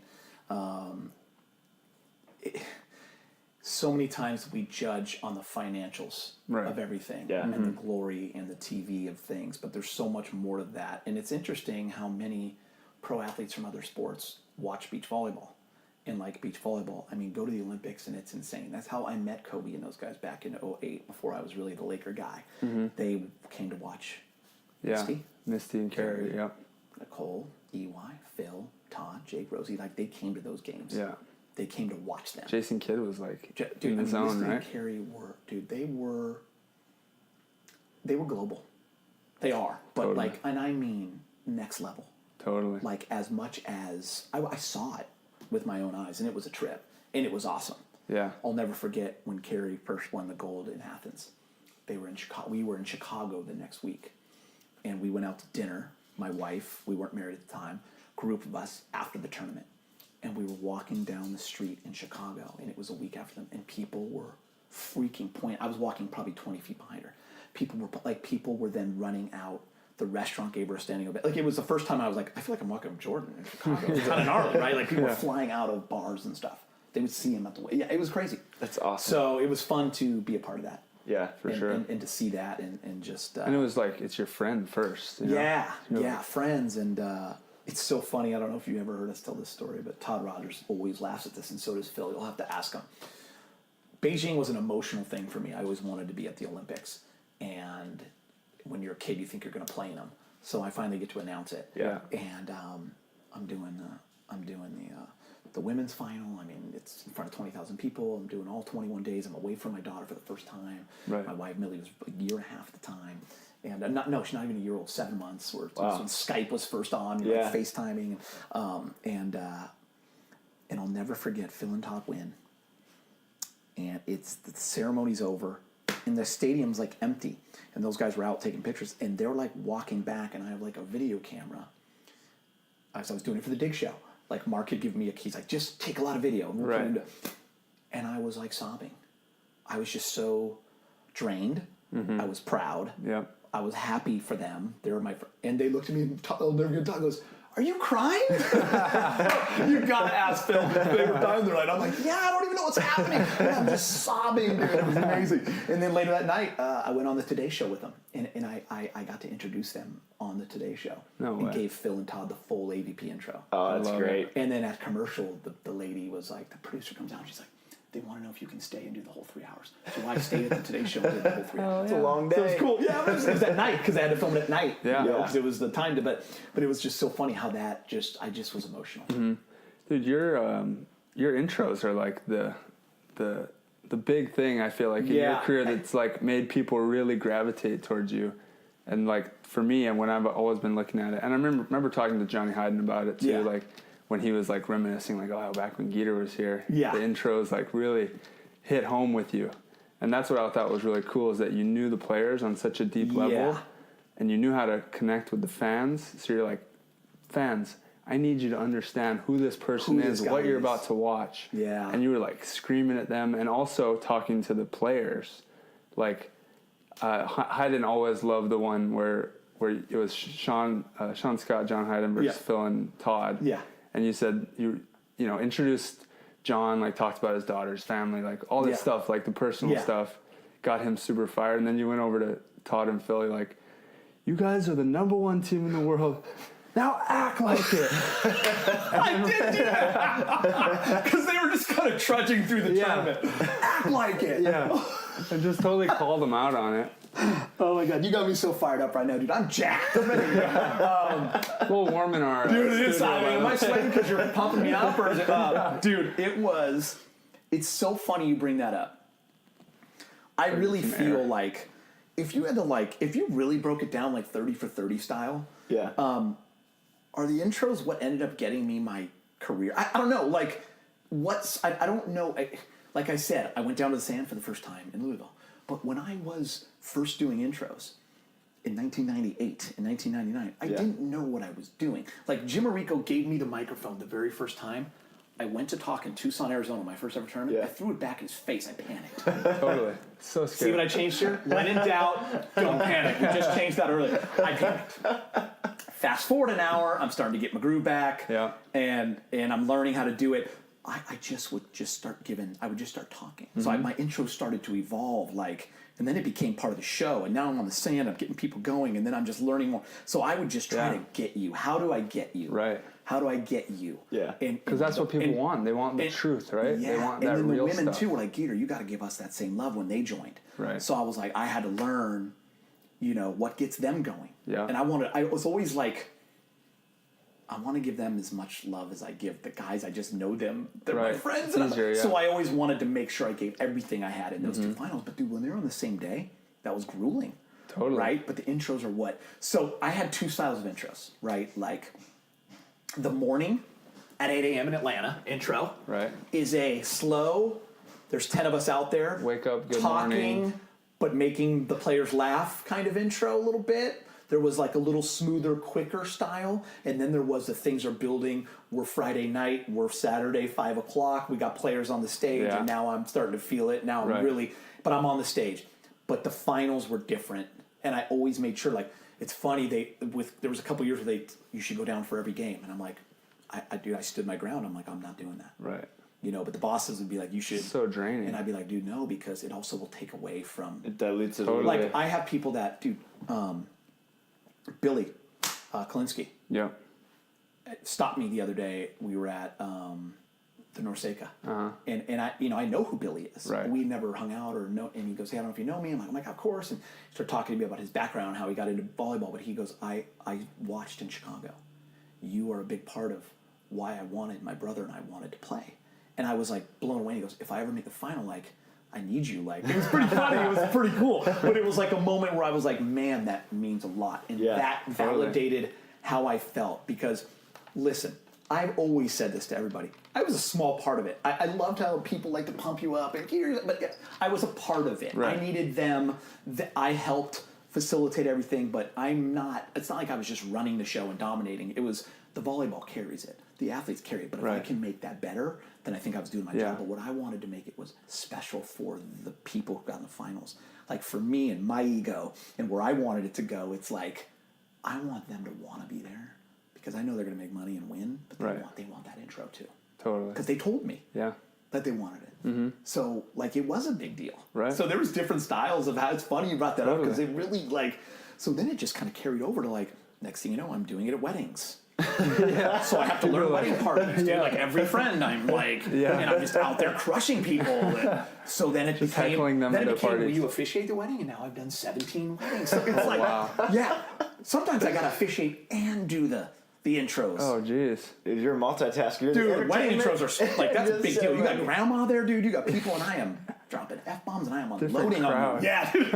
So many times we judge on the financials of everything and the glory and the TV of things, but there's so much more to that. And it's interesting how many pro athletes from other sports watch beach volleyball and like beach volleyball. I mean, go to the Olympics and it's insane. That's how I met Kobe and those guys back in 2008 before I was really the Laker guy. They came to watch Misty and Carrie, Nicole, EY, Phil, Todd, Jake, Rosie. Like, they came to those games. Yeah. They came to watch them. Jason Kidd was like in the zone, Misty right? and Carrie were, they were global. They are. But totally. like, and I mean next level. Totally. Like, as much as I saw it with my own eyes, and it was a trip, and it was awesome. Yeah. I'll never forget when Carrie first won the gold in Athens. They were in Chicago. We were in Chicago the next week, and we went out to dinner. My wife, we weren't married at the time, group of us after the tournament, and we were walking down the street in Chicago, and it was a week after them, and people were freaking I was walking probably 20 feet behind her. People were then running out. The restaurant gave her a standing ovation. Like, it was the first time I was like, I feel like I'm walking with Jordan in Chicago. It's kind of gnarly, right? Like, people were flying out of bars and stuff. They would see him at the way. Yeah, it was crazy. That's awesome. So it was fun to be a part of that. Yeah, for sure. And to see that and just... and it was like, it's your friend first. You know? Friends. And it's so funny. I don't know if you ever heard us tell this story, but Todd Rogers always laughs at this, and so does Phil. You'll have to ask him. Beijing was an emotional thing for me. I always wanted to be at the Olympics. And when you're a kid, you think you're going to play in them. So I finally get to announce it. Yeah. And I'm doing the women's final. I mean, it's in front of 20,000 people. I'm doing all 21 days. I'm away from my daughter for the first time. Right. My wife Millie was a year and a half at the time, and she's not even a year old. 7 months. When Skype was first on, like FaceTiming, and I'll never forget Phil and Todd win. And the ceremony's over, and the stadium's like empty, and those guys were out taking pictures, and they're like walking back, and I have like a video camera. I was doing it for the Dig Show. Like, Mark had given me he's like, just take a lot of video. And I was like sobbing. I was just so drained. I was proud. Yeah. I was happy for them. They were and they looked at me and goes, "Are you crying?" You gotta ask Phil his favorite time there. I'm like, yeah, I don't even know what's happening. And I'm just sobbing, dude. It was amazing. And then later that night, I went on the Today Show with them, and I got to introduce them on the Today Show. No way. And gave Phil and Todd the full AVP intro. Oh, that's great. And then at commercial, the lady was like, the producer comes out, she's like, they want to know if you can stay and do the whole 3 hours. So I stayed at the Today Show and did the whole 3 hours. It's a long day. So it was cool. Yeah, it was at night because I had to film it at night. Yeah. Because it was the time to. But it was just so funny how that I just was emotional. Mm-hmm. Dude, your intros are like the big thing. I feel like in your career that's like made people really gravitate towards you. And like for me, and when I've always been looking at it, and I remember talking to Johnny Hyden about it too. Like, when he was like reminiscing, like, oh, back when Geeter was here, the intros like really hit home with you. And that's what I thought was really cool, is that you knew the players on such a deep level, and you knew how to connect with the fans. So you're like, fans, I need you to understand who this person is, what you're about to watch. Yeah. And you were like screaming at them, and also talking to the players. Like, Hyden always loved the one where it was Sean Scott, John Hyden versus Phil and Todd. Yeah. And you said you introduced John, like talked about his daughter's family, like all this stuff, like the personal stuff, got him super fired. And then you went over to Todd and Phil, you're like, you guys are the #1 team in the world. Now act like it. I did do that because they were just kind of trudging through the tournament. Act like it. Yeah. And just totally called them out on it. Oh my God, you got me so fired up right now, dude. I'm jacked. A little warm in our dude. Am I sweating because you're pumping me up, or is it? Dude, it's so funny you bring that up. I really feel like if you really broke it down like 30 for 30 style. Yeah. Are the intros what ended up getting me my career? I don't know. Like, I don't know. Like I said, I went down to the sand for the first time in Louisville. But when I was first doing intros, in 1998, in 1999. I didn't know what I was doing. Like, Jim Arico gave me the microphone the very first time. I went to talk in Tucson, Arizona, my first ever tournament. I threw it back in his face. I panicked. Totally. So scary. See what I changed here? When in doubt, don't panic. We just changed that earlier. I panicked. Fast forward an hour, I'm starting to get my groove back. Yeah. And I'm learning how to do it. I would just start talking. So my intro started to evolve, and then it became part of the show. And now I'm on the sand, I'm getting people going, and then I'm just learning more. So I would just try to get you. How do I get you? Right. How do I get you? Yeah. Because that's what people want. They want the truth, right? Yeah. They want that and then real the women stuff. too were like, Geeter, you got to give us that same love when they joined. Right. So I was like, I had to learn, what gets them going. Yeah. And I was always like, I want to give them as much love as I give the guys. I just know them. They're my friends. It's easier, So I always wanted to make sure I gave everything I had in those two finals. But dude, when they were on the same day, that was grueling. Totally. Right? But the intros are what? So I had two styles of intros, right? Like the morning at 8 a.m. in Atlanta intro is a slow, there's 10 of us out there. Wake up, good talking, morning. But making the players laugh kind of intro a little bit. There was like a little smoother, quicker style. And then there was the things are building. We're Friday night. We're Saturday, 5 o'clock. We got players on the stage. And now I'm starting to feel it. Now I'm but I'm on the stage. But the finals were different. And I always made sure, it's funny, there was a couple years where you should go down for every game. And I'm like, I stood my ground. I'm like, I'm not doing that. Right. But the bosses would be like, you should. It's so draining. And I'd be like, dude, no, because it also will take away from. It dilutes it. Totally. Like, I have people that, dude, Billy Kolinske. Yeah. Stopped me the other day. We were at the NORCECA. And I know who Billy is. Right. We never hung out or know. And he goes, hey, I don't know if you know me. I'm like, of course. And he started talking to me about his background, how he got into volleyball. But he goes, I watched in Chicago. You are a big part of why I wanted my brother and I wanted to play. And I was like blown away. He goes, if I ever make the final, I need you. It was pretty funny. It was pretty cool. But it was like a moment where I was like, man, that means a lot. And that validated how I felt. Because, listen, I've always said this to everybody. I was a small part of it. I loved how people like to pump you up. But I was a part of it. Right. I needed them. I helped facilitate everything. But it's not like I was just running the show and dominating. It was the volleyball carries it. The athletes carry it. But if I can make that better, then I think I was doing my job. But what I wanted to make it was special for the people who got in the finals. Like for me and my ego and where I wanted it to go, it's like I want them to want to be there because I know they're going to make money and win. But they want that intro too. Totally. Because they told me that they wanted it. Mm-hmm. So it was a big deal. Right. So there was different styles of how it's funny you brought that up because it really so then it just kind of carried over to next thing you know I'm doing it at weddings. So I have to learn wedding parties, dude. Every friend, I'm and I'm just out there crushing people. And so then it just became, will you officiate the wedding? And now I've done 17 weddings. So it's sometimes I gotta officiate and do the intros. Oh, jeez. You're a multitasker. Dude, wedding intros are that's a big deal. You got grandma there, dude. You got people, and I am dropping F-bombs, and I am unloading on them. Yeah, dude.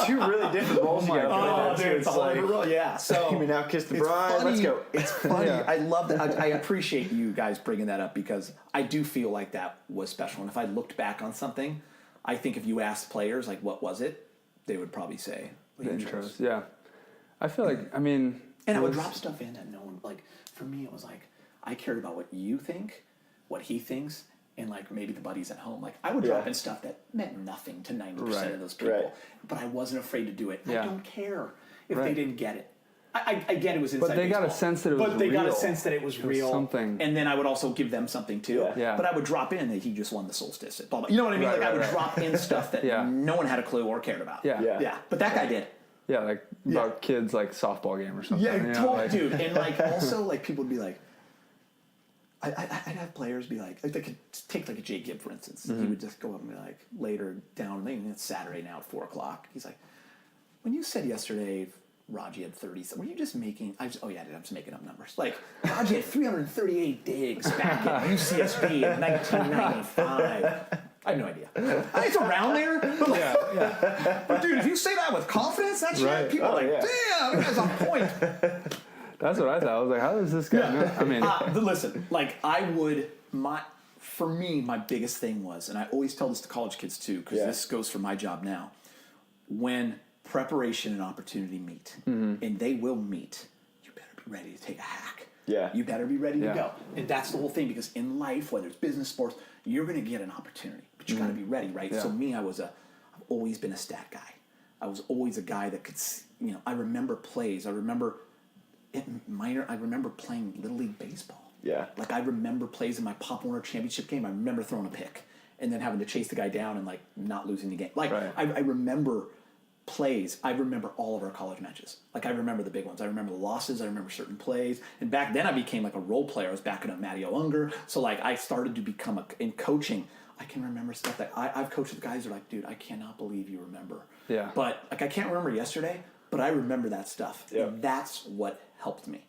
Two really different roles you got. Dude, it's a whole different role. Yeah. So you may now kiss the bride. Funny. Let's go. It's funny. I love that. I appreciate you guys bringing that up because I do feel like that was special. And if I looked back on something, I think if you asked players what was it, they would probably say the intros. Yeah. I feel and I would drop stuff in that no one for me it was I cared about what you think, what he thinks. And maybe the buddies at home, I would drop in stuff that meant nothing to 90% of those people, but I wasn't afraid to do it. I don't care if they didn't get it. I get it was inside. But they got a sense that it was real. But they got a sense that it was real. Something. And then I would also give them something too. Yeah. But I would drop in that he just won the solstice. Blah, blah. You know what I mean? I would drop in stuff that no one had a clue or cared about. Yeah. But that guy did. Yeah, about kids softball game or something. Yeah, dude. And also people would be I'd have players be they could take a Jay Gibb, for instance. He would just go up and be later down, it's Saturday now at 4 o'clock. He's when you said yesterday Raji had 30, were you just making, I'm just making up numbers. Raji had 338 digs back at UCSB in 1995. I have no idea. It's around there. But But dude, if you say that with confidence, that's shit. People are damn, that guy's on point. That's what I thought. I was how does this guy know? Listen, for me, my biggest thing was, and I always tell this to college kids too, because this goes for my job now. When preparation and opportunity meet, and they will meet. You better be ready to take a hack. Yeah. You better be ready to go. And that's the whole thing, because in life, whether it's business, sports, you're going to get an opportunity, but you got to be ready, right? Yeah. So me, I've always been a stat guy. I was always a guy that could, I remember plays. I remember playing Little League baseball. Yeah. Like I remember plays in my Pop Warner championship game. I remember throwing a pick and then having to chase the guy down and like not losing the game. Like I remember plays. I remember all of our college matches. Like I remember the big ones. I remember the losses. I remember certain plays. And back then I became like a role player. I was backing up Matty Unger. So like I started to become in coaching. I can remember stuff that I've coached with guys who are like, dude, I cannot believe you remember. Yeah. But like I can't remember yesterday, but I remember that stuff. Yeah. And that's what helped me.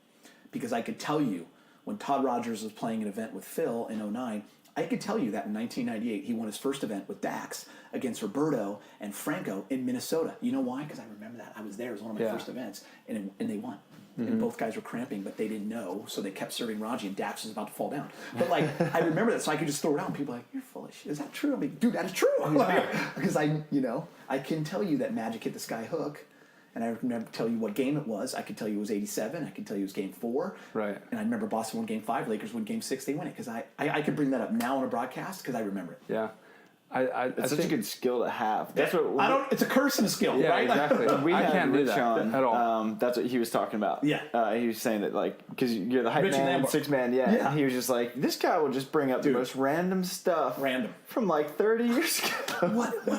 Because I could tell you when Todd Rogers was playing an event with Phil in 2009, I could tell you that in 1998 he won his first event with Dax against Roberto and Franco in Minnesota. You know why? Because I remember that. I was there. It was one of my first events, and they won. And both guys were cramping, but they didn't know, so they kept serving Raji, and Dax was about to fall down. But like, I remember that, so I could just throw it out, and people are like, "You're full of shit. Is that true?" I'm like, "Dude, that is true." Because I can tell you that Magic hit the sky hook. And I remember tell you what game it was. I could tell you it was 87. I could tell you it was game 4. Right. And I remember Boston won game 5. Lakers won game 6. They win it. Because I could bring that up now on a broadcast because I remember it. Yeah. It's such a good skill to have. That's what it's a curse and a skill. Yeah, right? Exactly. We had Rich on at all. That's what he was talking about. Yeah. He was saying that like because you're the hype man, 6 man. Yeah. And he was just like, this guy will just bring up the most random stuff. From like 30 years ago.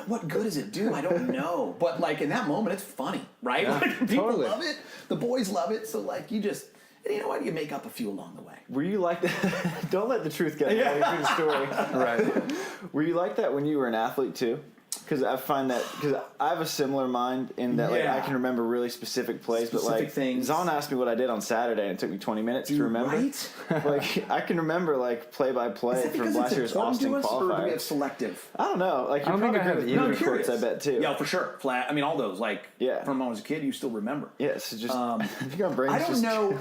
What good does it do? I don't know. But like in that moment, it's funny, right? Yeah, like, people love it. The boys love it. So like you just. And you know what? You make up a few along the way. Were you like that? Don't let the truth get away from the story. Right. Were you like that when you were an athlete too? Because I find that because I have a similar mind in that like I can remember really specific plays, but like things. Zahn asked me what I did on Saturday, and it took me 20 minutes to remember. Right? Like I can remember like play by play from last year's Austin qualifier. Or do we have selective? I don't know. Like you're probably good with either courts, I bet too. Yeah, for sure. Flat. I mean, all those like from when I was a kid, you still remember. Yeah. So just you got brains. I don't know.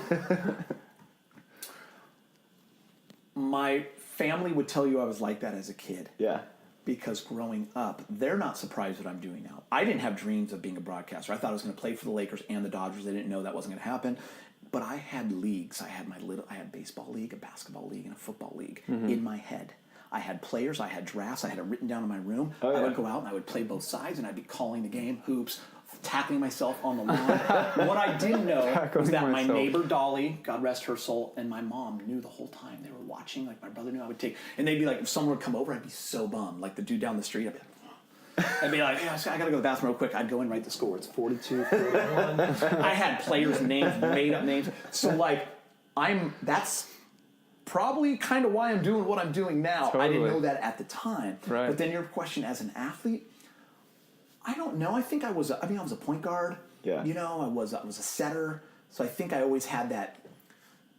My family would tell you I was like that as a kid. Yeah. Because growing up, they're not surprised what I'm doing now. I didn't have dreams of being a broadcaster. I thought I was going to play for the Lakers and the Dodgers. I didn't know that wasn't going to happen. But I had leagues. I had a baseball league, a basketball league, and a football league in my head. I had players. I had drafts. I had it written down in my room. I would go out and I would play both sides, and I'd be calling the game, hoops, tackling myself on the lawn. What I didn't know was that my neighbor Dolly, God rest her soul, and my mom knew the whole time. They were watching. Like my brother knew I would take, and they'd be like, if someone would come over, I'd be so bummed. Like the dude down the street, I'd be like, yeah, I gotta go to the bathroom real quick. I'd go and write the score. It's 42, 41. I had players' names, made up names. So like, that's probably kind of why I'm doing what I'm doing now. Totally. I didn't know that at the time. Right. But then your question as an athlete, I don't know. I think I was a point guard. Yeah. You know, I was a setter. So I think I always had that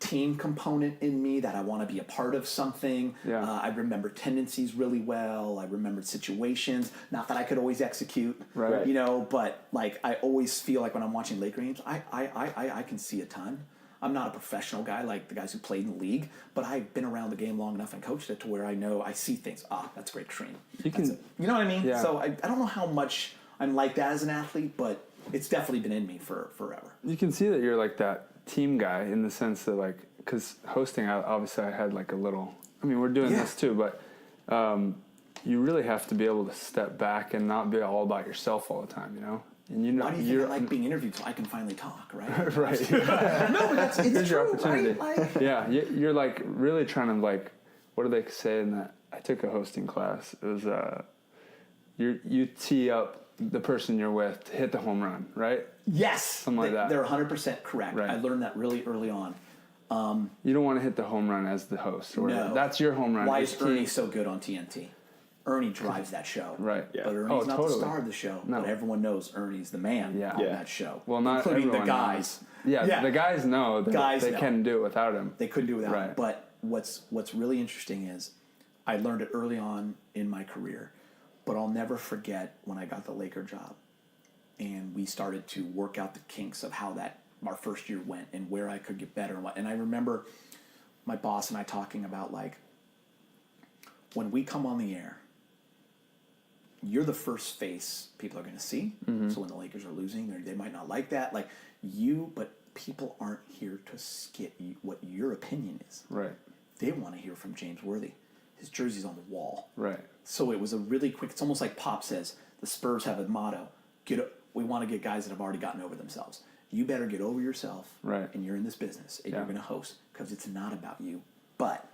team component in me that I want to be a part of something. Yeah. I remember tendencies really well. I remembered situations. Not that I could always execute. Right. You know, but like I always feel like when I'm watching Laker games, I can see a ton. I'm not a professional guy like the guys who played in the league, but I've been around the game long enough and coached it to where I know I see things. That's a great screen. You know what I mean? Yeah. So I don't know how much I'm like that as an athlete, but it's definitely been in me for forever. You can see that you're like that team guy in the sense that like, because hosting, obviously I had like a little, I mean, we're doing this too, but you really have to be able to step back and not be all about yourself all the time, you know? And you know, why do you think I like being interviewed so I can finally talk, right? Right. No, but it's your true, opportunity. Right? Like, yeah, you're like really trying to like, what do they say in that? I took a hosting class. It was you tee up the person you're with to hit the home run, right? Yes, something like that. They're 100% correct. Right. I learned that really early on. You don't want to hit the home run as the host, or whatever. That's your home run. Why is Ernie so good on TNT? Ernie drives that show. Right. Yeah. But Ernie's not the star of the show. No. But everyone knows Ernie's the man on that show. Well, not including everyone the guys. Yeah, the guys know that they couldn't do it without him. They couldn't do it without him. But what's really interesting is I learned it early on in my career, but I'll never forget when I got the Laker job and we started to work out the kinks of how our first year went and where I could get better and what. And I remember my boss and I talking about like when we come on the air, you're the first face people are going to see. So when the Lakers are losing, they might not like that. Like but people aren't here to skit what your opinion is. Right. They want to hear from James Worthy. His jersey's on the wall. Right. So it was a really quick. It's almost like Pop says. The Spurs have a motto: we want to get guys that have already gotten over themselves. You better get over yourself. Right. And you're in this business, and you're going to host because it's not about you, but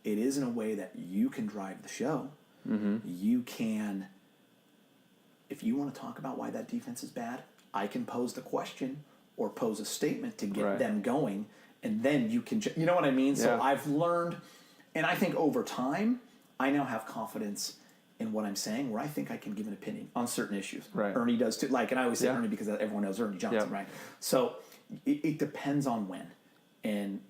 it is in a way that you can drive the show. You can, if you want to talk about why that defense is bad, I can pose the question or pose a statement to get them going, and then you can, you know what I mean? Yeah. So I've learned, and I think over time, I now have confidence in what I'm saying, where I think I can give an opinion on certain issues. Right. Ernie does too. Like, and I always say Ernie because everyone knows Ernie Johnson, right? So it depends on when,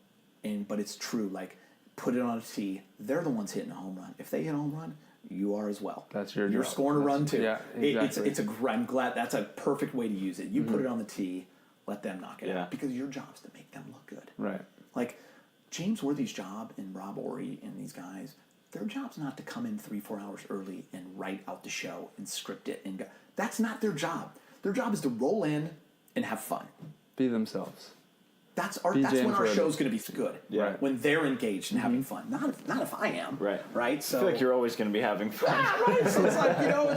but it's true. Like, put it on a tee. They're the ones hitting a home run. If they hit a home run, you are as well. That's your You're job. scoring a run too. Yeah, exactly. I'm glad that's a perfect way to use it. You put it on the tee, let them knock it out, because your job is to make them look good. Right. Like James Worthy's job and Rob Ory and these guys, their job's not to come in 3-4 hours early and write out the show and script it and go. That's not their job. Their job is to roll in and have fun. Be themselves. That's when our show's going to be good. Yeah. When they're engaged and having fun. Not if I am. Right. Right. So I feel like you're always going to be having fun. Yeah,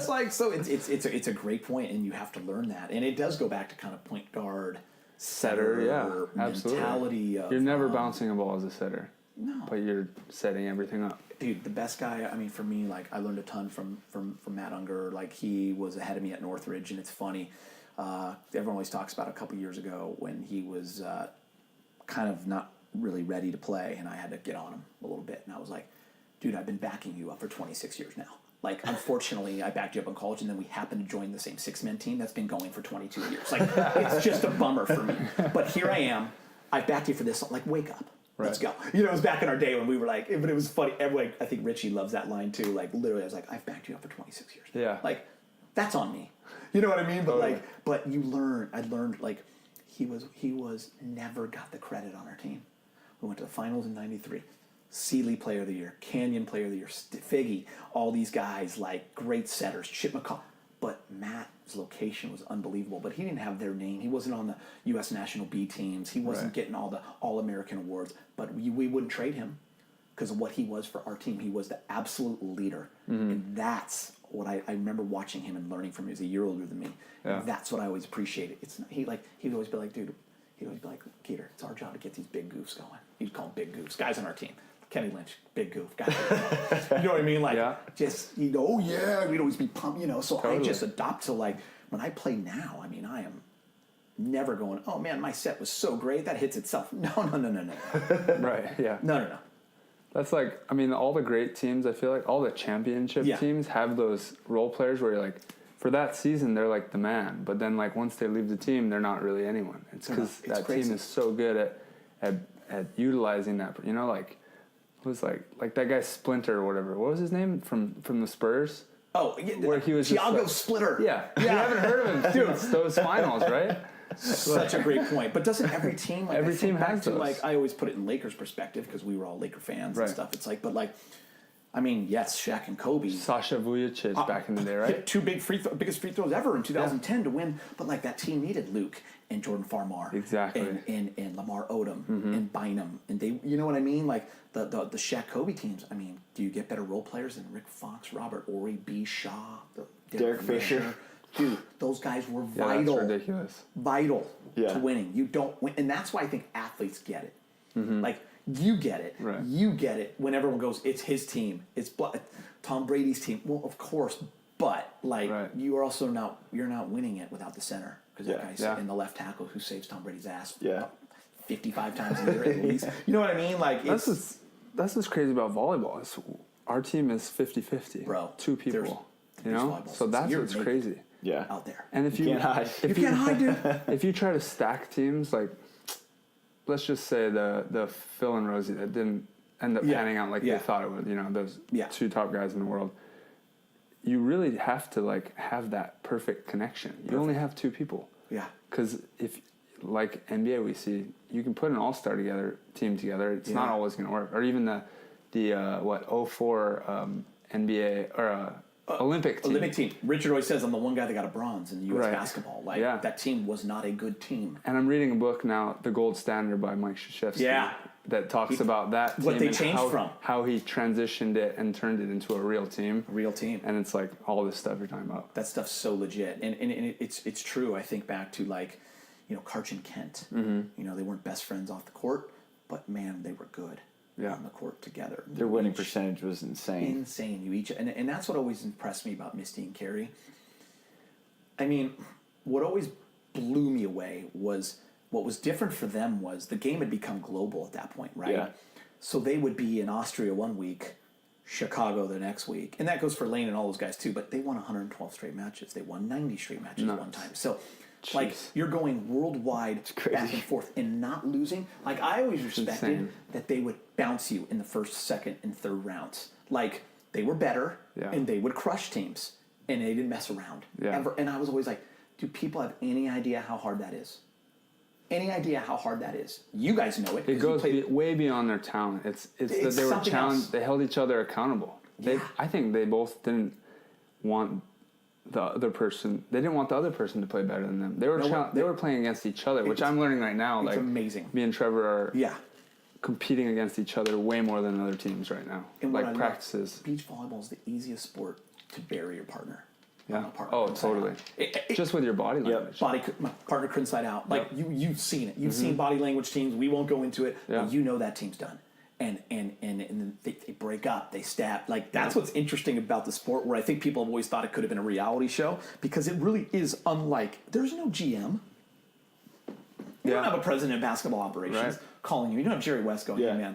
right. So it's a great point, and you have to learn that. And it does go back to kind of point guard, setter, mentality. You're never bouncing a ball as a setter. No. But you're setting everything up. Dude, the best guy, I mean, for me, like, I learned a ton from Matt Unger. Like, he was ahead of me at Northridge, and it's funny. Everyone always talks about a couple years ago when he was kind of not really ready to play, and I had to get on him a little bit. And I was like, dude, I've been backing you up for 26 years now. Like, unfortunately, I backed you up in college, and then we happened to join the same six-man team that's been going for 22 years. Like, it's just a bummer for me. But here I am. I backed you for this. Like, wake up. Right. Let's go. You know, it was back in our day when we were like, but it was funny. Everyone, I think Richie loves that line too. Like, literally, I was like, I've backed you up for 26 years. Yeah. Like, that's on me. You know what I mean? But but you learn. I learned, like, he was never got the credit on our team. We went to the finals in '93. Sealy Player of the Year, Canyon Player of the Year, Figgy, all these guys, like, great setters, Chip McCall. But Matt's location was unbelievable. But he didn't have their name. He wasn't on the U.S. National B teams. He wasn't getting all the All-American awards. But we wouldn't trade him because of what he was for our team. He was the absolute leader. And that's what I remember watching him and learning from him. He was a year older than me. Yeah. And that's what I always appreciated. It's not, he'd always be like, dude, he'd always be like, Geeter, it's our job to get these big goofs going. He'd call them big goofs. Guys on our team. Kenny Lynch, big goof, guy. You know what I mean? Like, just, we'd always be pumped, So totally. I just adopt to, like, when I play now, I mean, I am never going, oh man, my set was so great, that hits itself. No. Right, yeah. No. That's like, I mean, all the great teams, I feel like, all the championship teams have those role players where you're like, for that season, they're like the man. But then, like, once they leave the team, they're not really anyone. It's because that team is so good at utilizing that, like, it was like that guy Splinter or whatever. What was his name from the Spurs? Oh, yeah, where he was Thiago Splitter. Yeah, you haven't heard of him since those finals, right? Such a great point. But doesn't every team? Like, every team has those. Like, I always put it in Lakers' perspective because we were all Laker fans and stuff. It's like, but like, I mean, yes, Shaq and Kobe. Sasha Vujacic back in the day, right? Hit two biggest free throws ever in 2010 to win. But like, that team needed Luke and Jordan Farmar, exactly, and Lamar Odom and Bynum, and they, you know what I mean? Like the Shaq Kobe teams. I mean, do you get better role players than Rick Fox, Robert Horry, B. Shaw, Derek Fisher? Dude, those guys were vital. That's ridiculous. Vital to winning. You don't win, and that's why I think athletes get it. Like, you get it. Right. You get it when everyone goes, it's his team. It's Tom Brady's team. Well, of course, but like you are also you're not winning it without the center, because that guy's in the left tackle who saves Tom Brady's ass 55 times a year at least. You know what I mean? Like, that's what's crazy about volleyball. Our team is 50-50. Bro, two people. So that's what's crazy. Yeah, out there. And if you can't hide, can't hide, dude. If you try to stack teams, like, let's just say the Phil and Rosie that didn't end up panning out like they thought it would, those two top guys in the world, you really have to, like, have that perfect connection. You only have two people. Yeah. Because if, like NBA, we see, you can put an all-star team together. It's not always going to work. Or even the 04 NBA, or Olympic team. Olympic team. Richard always says I'm the one guy that got a bronze in U.S. basketball. Like that team was not a good team. And I'm reading a book now, The Gold Standard by Mike Schuermann. Yeah. That talks about that team what they changed from, how he transitioned it and turned it into a real team. A real team. And it's like all this stuff you're talking about. That stuff's so legit, and it's true. I think back to like, Karch and Kent. Mm-hmm. They weren't best friends off the court, but man, they were good. On the court together. Their winning percentage was insane. Insane. And that's what always impressed me about Misty and Carrie. I mean, what always blew me away was what was different for them was the game had become global at that point, right? Yeah. So they would be in Austria one week, Chicago the next week. And that goes for Lane and all those guys too, but they won 112 straight matches. They won 90 straight matches one time. So like you're going worldwide back and forth and not losing. Like I always respected that they would bounce you in the first, second, and third rounds. Like they were better and they would crush teams and they didn't mess around ever. And I was always like, do people have any idea how hard that is? Any idea how hard that is? You guys know it. It goes way beyond their talent. It's that they were challenged. They held each other accountable. I think they both didn't want the other person. They didn't want the other person to play better than them. They were playing against each other, which I'm learning right now. It's like amazing. Me and Trevor are competing against each other way more than other teams right now. And like practices. Beach volleyball is the easiest sport to bury your partner. Yeah. Totally. Just with your body language. My partner couldn't side out. Like you've seen it. You've seen body language teams. We won't go into it. But you know that team's done. And then they break up. They stab. Like that's what's interesting about the sport. Where I think people have always thought it could have been a reality show because it really is unlike. There's no GM. You don't have a president of basketball operations calling you. You don't have Jerry West going, hey, man.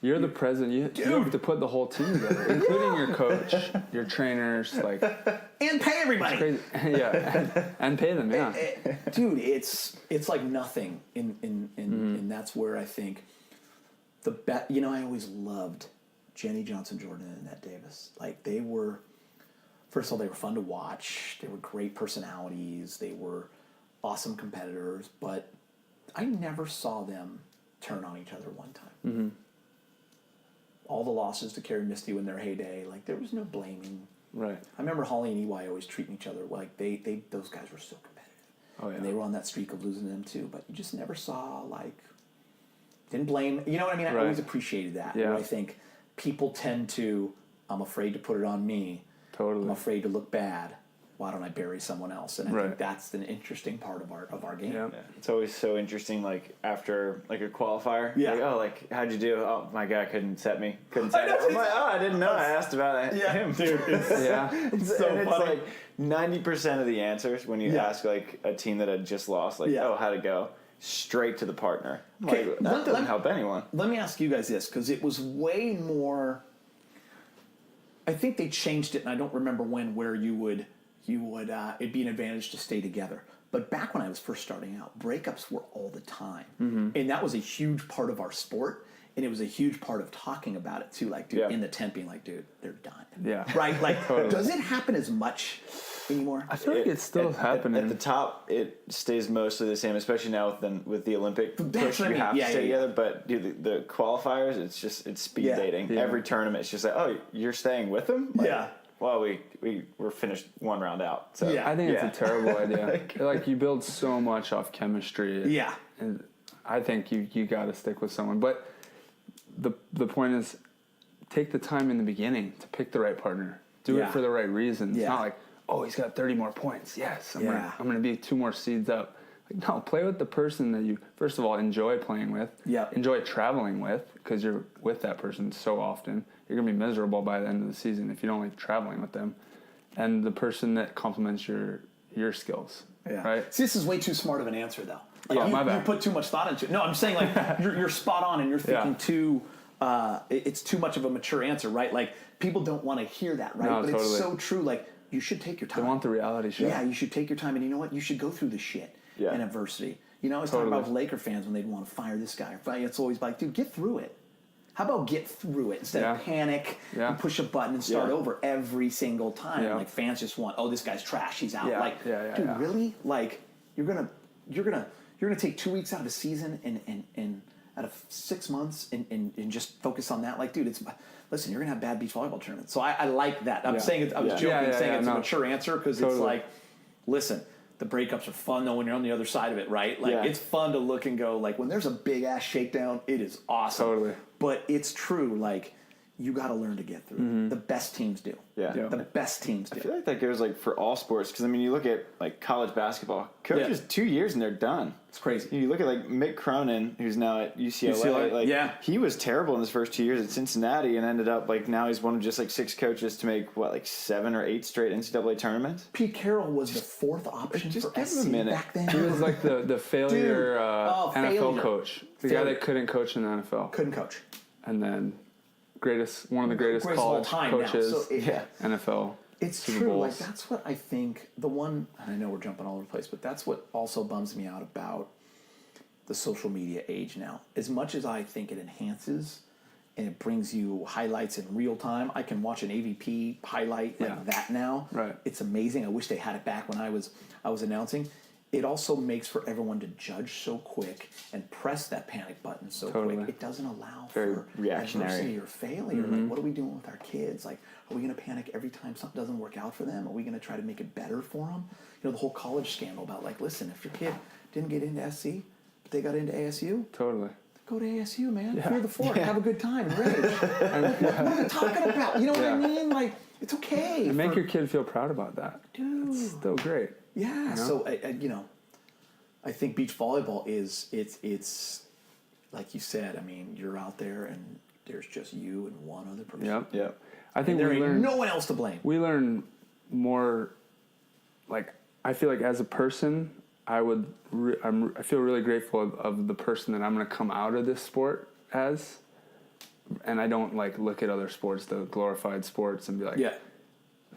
You're the president. You have to put the whole team together, including your coach, your trainers, like, and pay everybody. It's crazy. And pay them. Yeah, dude, it's like nothing. And that's where I think the bet. I always loved Jenny Johnson Jordan and Annette Davis. Like they were, first of all, they were fun to watch. They were great personalities. They were awesome competitors. But I never saw them turn on each other one time. Mm-hmm. All the losses to Carrie Misty in their heyday, like there was no blaming. Right. I remember Holly and EY always treating each other like those guys were so competitive. Oh yeah. And they were on that streak of losing them too, but you just never saw didn't blame. You know what I mean? I always appreciated that. Yeah. Where I think people tend to, I'm afraid to put it on me. Totally. I'm afraid to look bad. Why don't I bury someone else? And I think that's an interesting part of our game. Yeah. It's always so interesting, like after like a qualifier. Yeah. Like how'd you do? Oh, my guy couldn't set me. I'm like, I didn't know. I asked about him. Dude, it's so funny. It's like 90% of the answers when you ask like a team that had just lost, how'd it go? Straight to the partner. That doesn't help anyone. Let me ask you guys this, because it was way more. I think they changed it, and I don't remember where you would it'd be an advantage to stay together. But back when I was first starting out, breakups were all the time. Mm-hmm. And that was a huge part of our sport. And it was a huge part of talking about it too. Like, dude, in the tent being like, dude, they're done. Yeah. Right? Like, does it happen as much anymore? I feel like it's still happening. At the top, it stays mostly the same, especially now with the Olympic push. You have to stay together. But dude, the qualifiers, it's speed dating. Yeah. Every tournament, it's just like, oh, you're staying with them? Like, well, we were finished one round out. So I think it's a terrible idea. Like you build so much off chemistry. Yeah. And I think you got to stick with someone. But the point is, take the time in the beginning to pick the right partner. Do it for the right reasons. It's not like, oh, he's got 30 more points. Yes, I'm gonna be 2 more seeds up. Like, no, play with the person that you first of all enjoy playing with. Yeah. Enjoy traveling with, because you're with that person so often. You're gonna be miserable by the end of the season if you don't like traveling with them. And the person that complements your skills. Yeah. Right. See, this is way too smart of an answer, though. Like, my bad. You put too much thought into it. No, I'm saying like you're spot on, and you're thinking too. It's too much of a mature answer, right? Like people don't want to hear that, right? But it's so true. Like you should take your time. They want the reality show. Yeah, you should take your time, and you know what? You should go through the shit and adversity. I was talking about with Laker fans when they'd want to fire this guy. It's always like, dude, get through it. How about get through it instead of panic and push a button and start over every single time? Yeah. Like fans just want, this guy's trash, he's out. Dude, really? Like you're gonna take 2 weeks out of the season out of 6 months and just focus on that. Like, dude, listen, you're gonna have bad beach volleyball tournaments. So I like that. I'm saying I was joking, saying it's a mature answer because it's like, listen, the breakups are fun though when you're on the other side of it, right? Like it's fun to look and go, like when there's a big ass shakedown, it is awesome. Totally. But it's true, like you got to learn to get through it. The best teams do. The best teams do. I feel like that goes like for all sports because I mean you look at like college basketball coaches 2 years and they're done. It's crazy. You look at like Mick Cronin who's now at UCLA. Like he was terrible in his first 2 years at Cincinnati and ended up like now he's one of just like 6 coaches to make like 7 or 8 straight NCAA tournaments. Pete Carroll was the 4th option for SC back then. He was like the failure NFL coach, the guy that couldn't coach in the NFL. Couldn't coach. And then one of the greatest college coaches, NFL. It's Super true. Bowls. Like that's what I think. The one, and I know we're jumping all over the place, but that's what also bums me out about the social media age now. As much as I think it enhances and it brings you highlights in real time, I can watch an AVP highlight like that now. Right. It's amazing. I wish they had it back when I was announcing. It also makes for everyone to judge so quick and press that panic button so quick. It doesn't allow for adversity or failure. Like, what are we doing with our kids? Like, are we going to panic every time something doesn't work out for them? Are we going to try to make it better for them? You know, the whole college scandal about like, listen, if your kid didn't get into SC, but they got into ASU, go to ASU, man. Fear the fork. Have a good time. Rage. What are we talking about? You know what I mean? Like, it's okay. And make your kid feel proud about that. Dude. It's still great. Yeah. You know? So, I think beach volleyball it's like you said. I mean, you're out there and there's just you and one other person. Yep. I think there ain't no one else to blame. We learn more. Like I feel like as a person, I feel really grateful of the person that I'm going to come out of this sport as, and I don't like look at other sports, the glorified sports, and be like,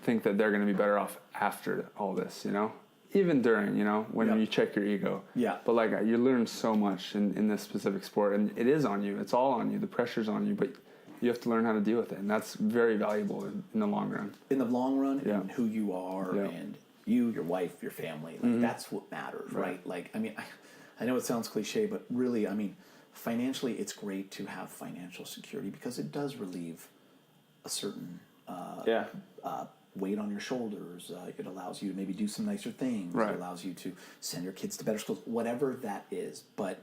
think that they're going to be better off after all this, you know. Even during, you know, when you check your ego. But like you learn so much in this specific sport, and it is on you. It's all on you. The pressure's on you, but you have to learn how to deal with it, and that's very valuable in the long run. In the long run, and who you are, and you, your wife, your family, like that's what matters, right? Like, I mean, I know it sounds cliche, but really, I mean, financially, it's great to have financial security because it does relieve a certain weight on your shoulders. It allows you to maybe do some nicer things. It allows you to send your kids to better schools, whatever that is. But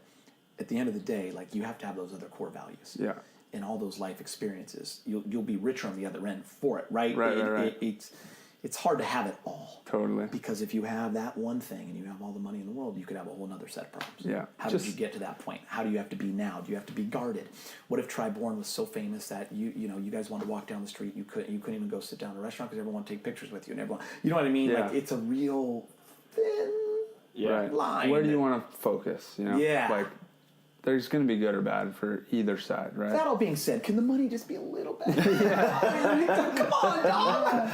at the end of the day, like you have to have those other core values. And all those life experiences. You'll be richer on the other end for it, right? It's hard to have it all. Totally. Because if you have that one thing and you have all the money in the world, you could have a whole other set of problems. How did you get to that point? How do you have to be now? Do you have to be guarded? What if Tri-Born was so famous that you guys want to walk down the street, you couldn't even go sit down in a restaurant because everyone wanted to take pictures with you and everyone, you know what I mean? Like it's a real thin line. Where do you want to focus? You know? Like there's going to be good or bad for either side, right? That all being said, can the money just be a little better? Come on, dog.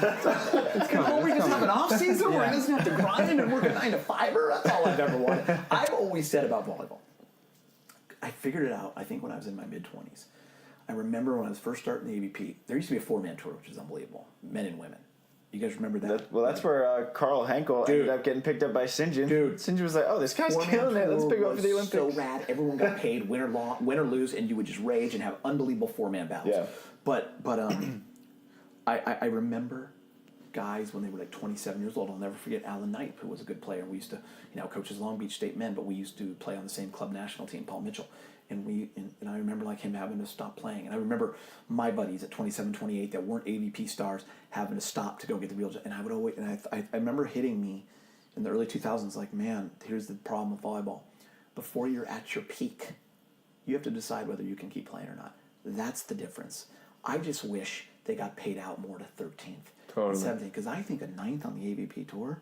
Can we just have an off season where he doesn't have to grind and work a 9 to 5-er? That's all I've ever wanted. I've always said about volleyball. I figured it out, I think, when I was in my mid-20s. I remember when I was first starting the AVP, there used to be a 4-man tour, which is unbelievable, men and women. You guys remember that? That's where Carl Henkel ended up getting picked up by St. John. St. John was like, oh, this guy's killing it. Let's pick him up for the Olympics. So rad. Everyone got paid, win or lose, and you would just rage and have unbelievable 4-man battles. But I remember guys when they were like 27 years old. I'll never forget Alan Knight, who was a good player. We used to, coaches Long Beach State men, but we used to play on the same club national team, Paul Mitchell. And I remember like him having to stop playing. And I remember my buddies at 27, 28 that weren't AVP stars having to stop to go get the real job. And I would always, and I remember hitting me in the early 2000s like, man, here's the problem with volleyball. Before you're at your peak, you have to decide whether you can keep playing or not. That's the difference. I just wish they got paid out more to 13th and 17th. Because I think a 9th on the AVP tour,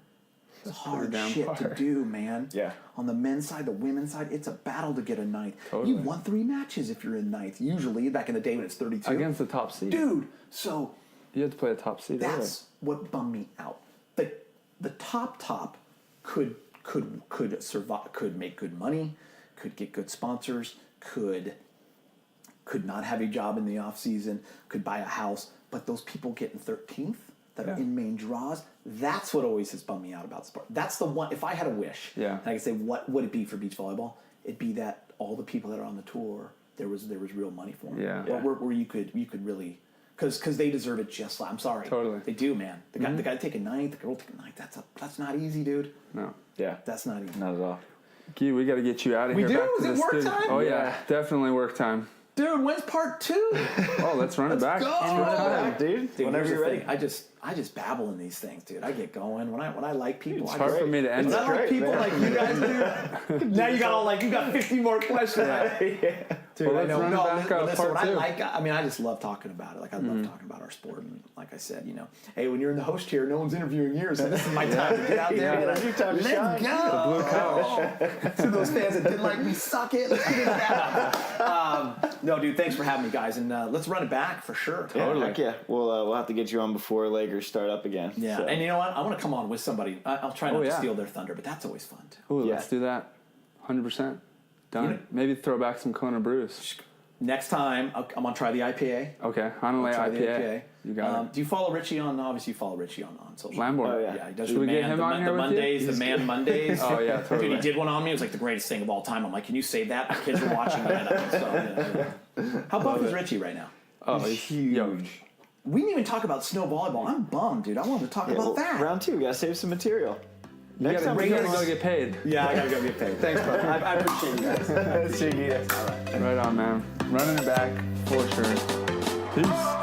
it's hard shit to do, man. On the men's side, the women's side, it's a battle to get a 9th. You won 3 matches if you're in 9th. Usually, back in the day when it's 32. Against the top seed. Dude, so... You have to play a top seed. That's what bummed me out. The top could survive, could make good money, could get good sponsors, could not have a job in the off season, could buy a house, but those people getting 13th that are in main draws, that's what always has bummed me out about sport. That's the one, if I had a wish, and I could say what would it be for beach volleyball, it'd be that all the people that are on the tour, there was real money for them. Yeah. Where you could really, because they deserve it just like, I'm sorry. Totally. They do, man. The guy taking ninth, the girl taking ninth, that's not easy, dude. No. Yeah. That's not easy. Not at all. Gee, we got to get you out of here. We do? Back Is to it the work studio. time? Oh, yeah. Definitely work time. Dude, when's part 2? Oh, let's run it back. Go! Let's run it back. Dude, Dude, whenever here's you're the ready. thing. I just babble in these things, dude. I get going when I like people. It's hard for me to end When it. I like people like you guys do. Now you got you got 50 more questions. Dude, Well, I let's know. run it No, back up, listen, part what I 2. like, I mean, I just love talking about it. Like, I love talking about our sport. And like I said, hey, when you're in the host chair, no one's interviewing you. So this is my time to get out there. Yeah, your time to Let's shine. go. Blue couch. To those fans that didn't like me, suck it. Let's get it back. No, dude, thanks for having me, guys. And let's run it back for sure. Totally. Heck yeah. We'll have to get you on before Lakers start up again. Yeah, So. and you know what? I want to come on with somebody. I'll try not to steal their thunder, but that's always fun too. Ooh, Yeah. let's do that. 100%. Done. Maybe throw back some Kona Brews. Next time, I'm gonna try the IPA. Okay, Honolulu Try the IPA. You got it. Do you follow Richie on? Obviously, you follow Richie on social. Lamborn. Oh, yeah. Yeah, he does. Should the we get man, him the, on the here with Mondays, you? the Man Mondays. Oh, yeah, totally. Dude, he did one on me. It was like the greatest thing of all time. I'm like, can you save that? My kids are watching it. How buff is Richie right now? Oh, he's huge. We didn't even talk about snow volleyball. I'm bummed, dude. I wanted to talk about that. Round 2, we gotta save some material. Next time we gotta go get paid. Yeah, I gotta go get paid. Thanks, brother. I appreciate you guys. See you. Right on, man. Running it back for sure. Peace.